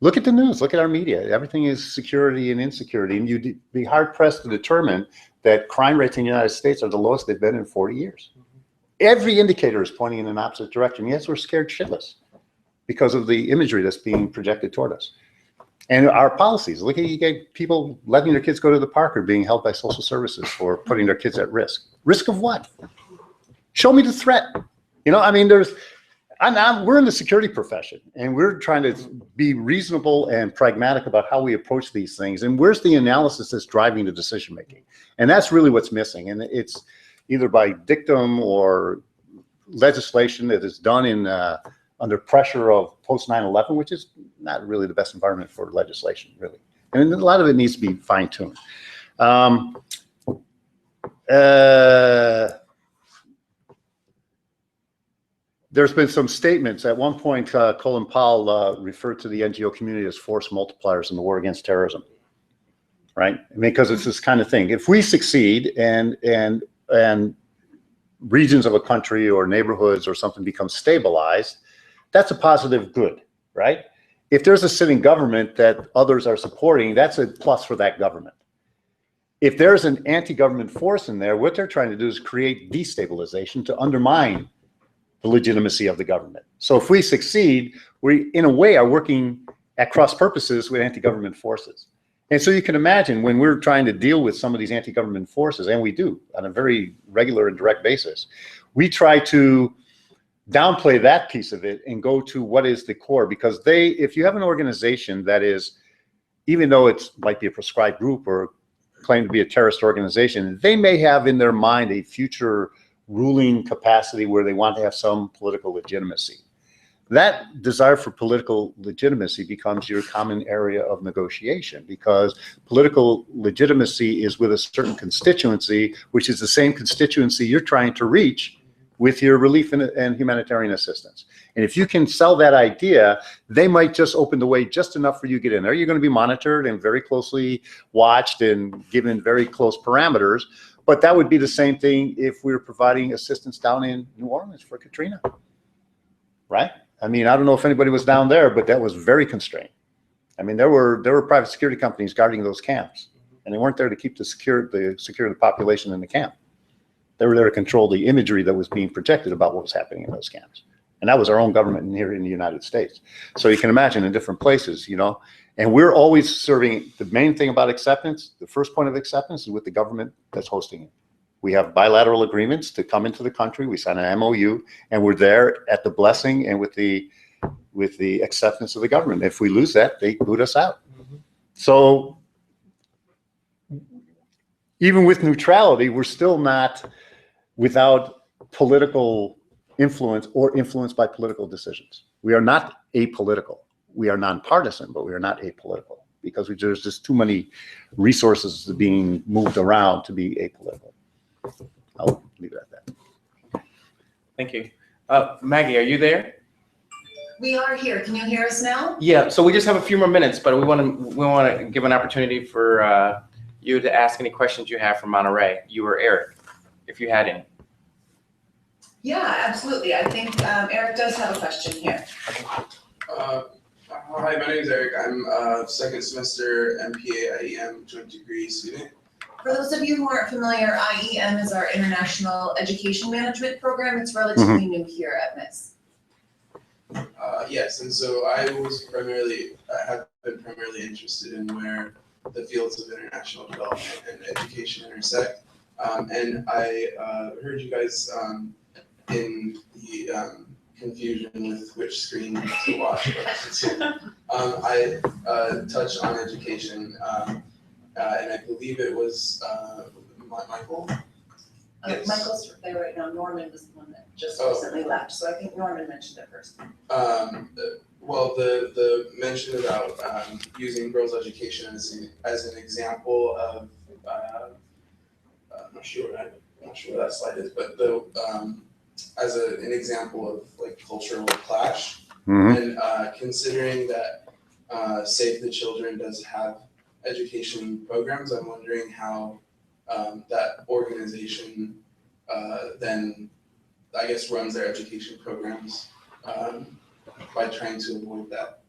look at the news, look at our media. Everything is security and insecurity. And you'd be hard pressed to determine that crime rates in the United States are the lowest they've been in 40 years. Every indicator is pointing in an opposite direction. Yes, we're scared shitless because of the imagery that's being projected toward us. And our policies, look at you get people letting their kids go to the park or being held by social services for putting their kids at risk. Risk of what? Show me the threat. You know, I mean, we're in the security profession and we're trying to be reasonable and pragmatic about how we approach these things. And where's the analysis that's driving the decision making? And that's really what's missing. And it's either by dictum or legislation that is done in under pressure of post 9/11, which is not really the best environment for legislation, really. And a lot of it needs to be fine tuned. there's been some statements. At one point, Colin Powell referred to the NGO community as force multipliers in the war against terrorism, right? Because it's this kind of thing. If we succeed and regions of a country or neighborhoods or something become stabilized, that's a positive good, right? If there's a sitting government that others are supporting, that's a plus for that government. If there's an anti-government force in there, what they're trying to do is create destabilization to undermine the legitimacy of the government. So if we succeed, we, in a way, are working at cross purposes with anti-government forces. And so you can imagine when we're trying to deal with some of these anti-government forces, and we do on a very regular and direct basis, we try to downplay that piece of it and go to what is the core. Because if you have an organization that is, even though it might be a proscribed group or claim to be a terrorist organization, they may have in their mind a future ruling capacity where they want to have some political legitimacy. That desire for political legitimacy becomes your common area of negotiation, because political legitimacy is with a certain constituency, which is the same constituency you're trying to reach with your relief and humanitarian assistance. And if you can sell that idea, they might just open the way just enough for you to get in there. You're going to be monitored and very closely watched and given very close parameters. But that would be the same thing if we were providing assistance down in New Orleans for Katrina, right? I mean, I don't know if anybody was down there, but that was very constrained. I mean, there were private security companies guarding those camps, and they weren't there to keep secure the population in the camp. They were there to control the imagery that was being projected about what was happening in those camps. And that was our own government here in the United States. So you can imagine in different places, you know, and we're always serving. The main thing about acceptance, the first point of acceptance is with the government that's hosting it. We have bilateral agreements to come into the country. We sign an MOU, and we're there at the blessing and with the acceptance of the government. If we lose that, they boot us out. Mm-hmm. So even with neutrality, we're still not without political influence or influenced by political decisions. We are not apolitical. We are nonpartisan, but we are not apolitical, because there's just too many resources being moved around to be apolitical. I'll leave it at that. Thank you. Maggie, are you there? We are here. Can you hear us now? Yeah, so we just have a few more minutes, but we want to give an opportunity for you to ask any questions you have for Monterey, you or Eric, if you had any. Yeah, absolutely. I think Eric does have a question here. Hi, my name is Eric. I'm a second semester MPA IEM joint degree student. For those of you who aren't familiar, IEM is our International Education Management Program. It's relatively new here at MIS. Yes, and so I have been primarily interested in where the fields of international development and education intersect. And I heard you guys in the confusion with which screen to watch. I touched on education, and I believe it was Michael. Yes. Michael's there right now. Norman was the one that just recently left, so I think Norman mentioned it first. Well, the mention about using girls' education as an example of I'm not sure what that slide is, but as an example of like cultural clash. Mm-hmm. And considering that Save the Children does have education programs, I'm wondering how that organization then, I guess, runs their education programs by trying to avoid that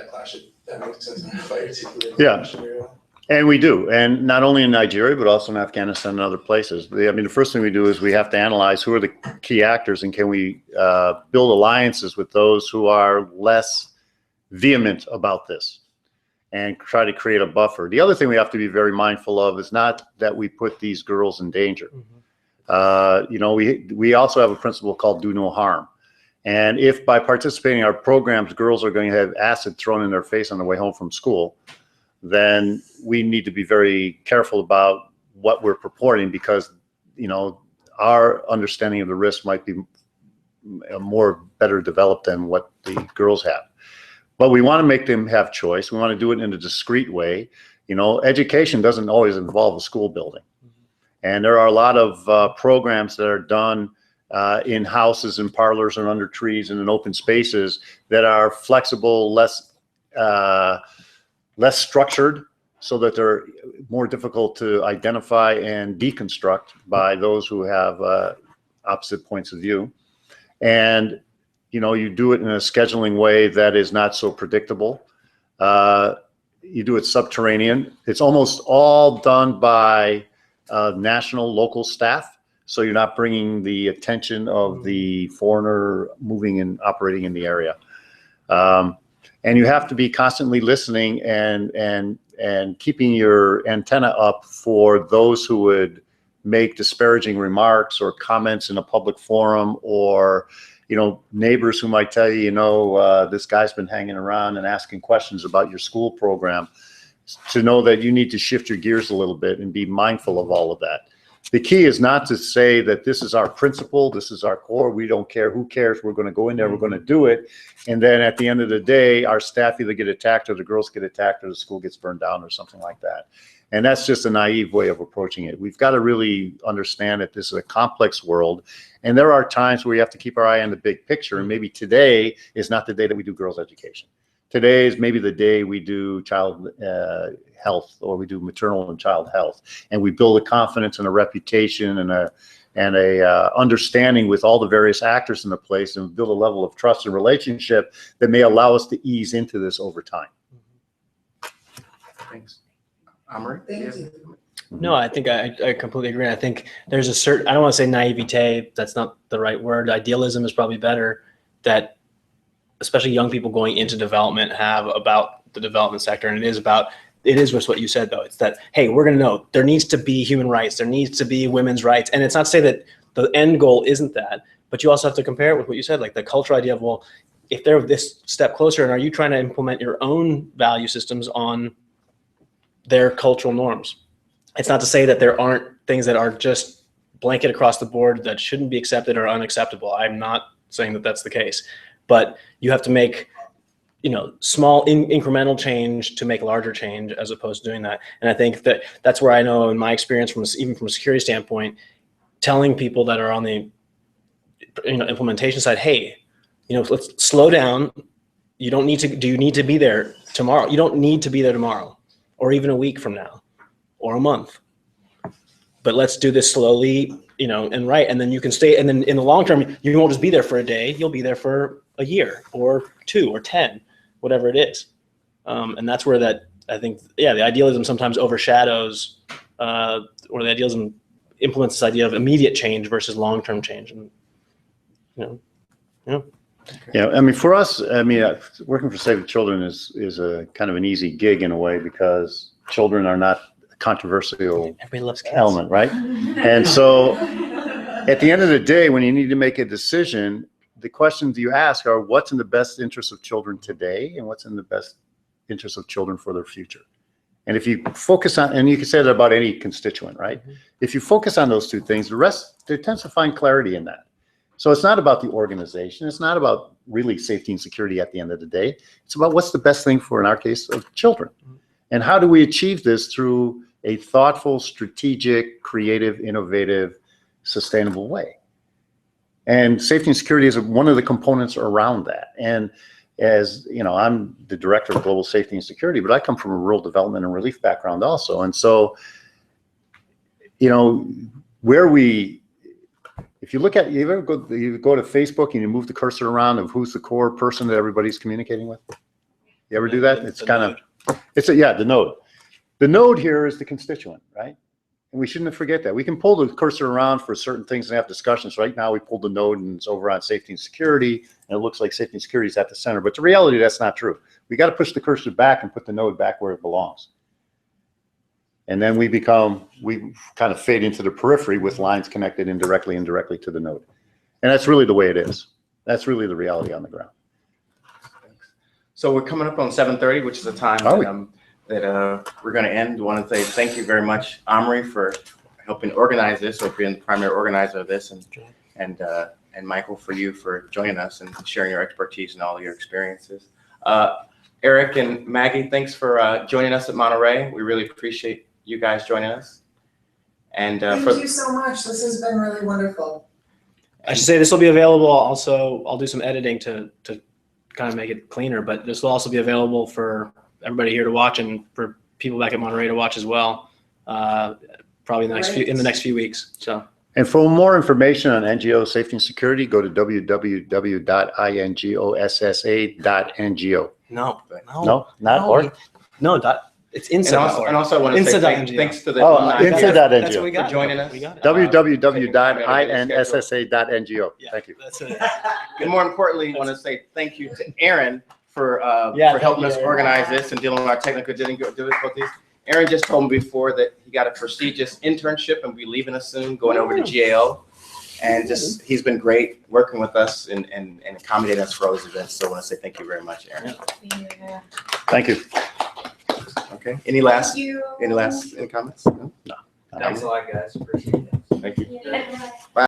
clash. If that makes sense. I don't know if I articulated that question very well. And we do, and not only in Nigeria, but also in Afghanistan and other places. I mean, the first thing we do is we have to analyze who are the key actors, and can we build alliances with those who are less vehement about this, and try to create a buffer. The other thing we have to be very mindful of is not that we put these girls in danger. Mm-hmm. You know, we also have a principle called do no harm. And if by participating in our programs, girls are going to have acid thrown in their face on the way home from school, then we need to be very careful about what we're purporting, because, you know, our understanding of the risk might be better developed than what the girls have. But we want to make them have choice. We want to do it in a discreet way. You know, education doesn't always involve a school building. And there are a lot of programs that are done in houses and parlors and under trees and in open spaces that are flexible, less structured, so that they're more difficult to identify and deconstruct by those who have opposite points of view. And, you know, you do it in a scheduling way that is not so predictable. You do it subterranean. It's almost all done by national, local staff. So you're not bringing the attention of the foreigner moving and operating in the area. And you have to be constantly listening and keeping your antenna up for those who would make disparaging remarks or comments in a public forum, or, you know, neighbors who might tell you, you know, this guy's been hanging around and asking questions about your school program, to know that you need to shift your gears a little bit and be mindful of all of that. The key is not to say that this is our principle, this is our core, we don't care, who cares, we're going to go in there, we're going to do it. And then at the end of the day, our staff either get attacked or the girls get attacked or the school gets burned down or something like that. And that's just a naive way of approaching it. We've got to really understand that this is a complex world. And there are times where we have to keep our eye on the big picture. And maybe today is not the day that we do girls' education. Today is maybe the day we do child health, or we do maternal and child health. And we build a confidence and a reputation and a understanding with all the various actors in the place, and build a level of trust and relationship that may allow us to ease into this over time. Thanks. Amaury? Thank you. No, I think I completely agree. I think there's a certain, I don't want to say naivete, that's not the right word. Idealism is probably better, that especially young people going into development have about the development sector. And it is just what you said, though. It's that, hey, we're going to know there needs to be human rights. There needs to be women's rights. And it's not to say that the end goal isn't that, but you also have to compare it with what you said, like the cultural idea of, well, if they're this step closer, and are you trying to implement your own value systems on their cultural norms? It's not to say that there aren't things that are just blanket across the board that shouldn't be accepted or unacceptable. I'm not saying that that's the case, but you have to make, you know, small incremental change to make larger change, as opposed to doing that. And I think that that's where I know, in my experience, even from a security standpoint, telling people that are on the, you know, implementation side, hey, you know, let's slow down. You don't need to, do you need to be there tomorrow? You don't need to be there tomorrow, or even a week from now, or a month. But let's do this slowly, you know, and right. And then you can stay. And then in the long term, you won't just be there for a day. You'll be there for a year or 2 or 10, whatever it is. And that's where that, I think, yeah, the idealism sometimes overshadows, or the idealism implements this idea of immediate change versus long-term change. And, you know. Yeah, I mean, for us, I mean, working for Save the Children is a kind of an easy gig in a way, because children are not a controversial element, right? And so at the end of the day, when you need to make a decision, the questions you ask are, what's in the best interest of children today, and what's in the best interest of children for their future? And if you focus on, and you can say that about any constituent, right? Mm-hmm. If you focus on those two things, the rest, there tends to find clarity in that. So it's not about the organization. It's not about really safety and security at the end of the day. It's about what's the best thing for, in our case, of children. And how do we achieve this through a thoughtful, strategic, creative, innovative, sustainable way? And safety and security is one of the components around that. And as you know, I'm the director of global safety and security, but I come from a rural development and relief background also. And so, you know, if you look at, you go to Facebook and you move the cursor around of who's the core person that everybody's communicating with? You ever do that? It's kind of, the node. The node here is the constituent, right? And we shouldn't forget that. We can pull the cursor around for certain things and have discussions. Right now we pulled the node and it's over on safety and security, and it looks like safety and security is at the center. But the reality, that's not true. We got to push the cursor back and put the node back where it belongs. And then we kind of fade into the periphery with lines connected indirectly to the node. And that's really the way it is. That's really the reality on the ground. So we're coming up on 7:30, which is the time that we're going to end. I want to say thank you very much, Amaury, for helping organize this, or being the primary organizer of this, and Michael, for joining us and sharing your expertise and all your experiences. Eric and Maggie, thanks for joining us at Monterey. We really appreciate you guys joining us. And thank you so much. This has been really wonderful. I should say this will be available also. I'll do some editing to kind of make it cleaner, but this will also be available for everybody here to watch and for people back at Monterey to watch as well. Probably in the next few weeks. So. And for more information on NGO safety and security, go to www.ingossa.ngo. No, Not org? No, it's INSSA. And also I want to say INSSA.ngo. thanks to the Oh, alumni INSSA.ngo. That's what we got. for joining us. We got it. www.inssa.ngo. Yeah, Thank you. That's it. And more importantly, I want to say thank you to Aaron for Yeah, helping thank us you, organize this and dealing with our technical difficulties. Aaron just told me before that he got a prestigious internship and will be leaving us soon, going over to GAO. And just, he's been great working with us and accommodating us for all these events. So I want to say thank you very much, Aaron. Thank you. Okay, any comments? No? Thanks a lot, guys. Appreciate it. Thank you. Yeah. Bye.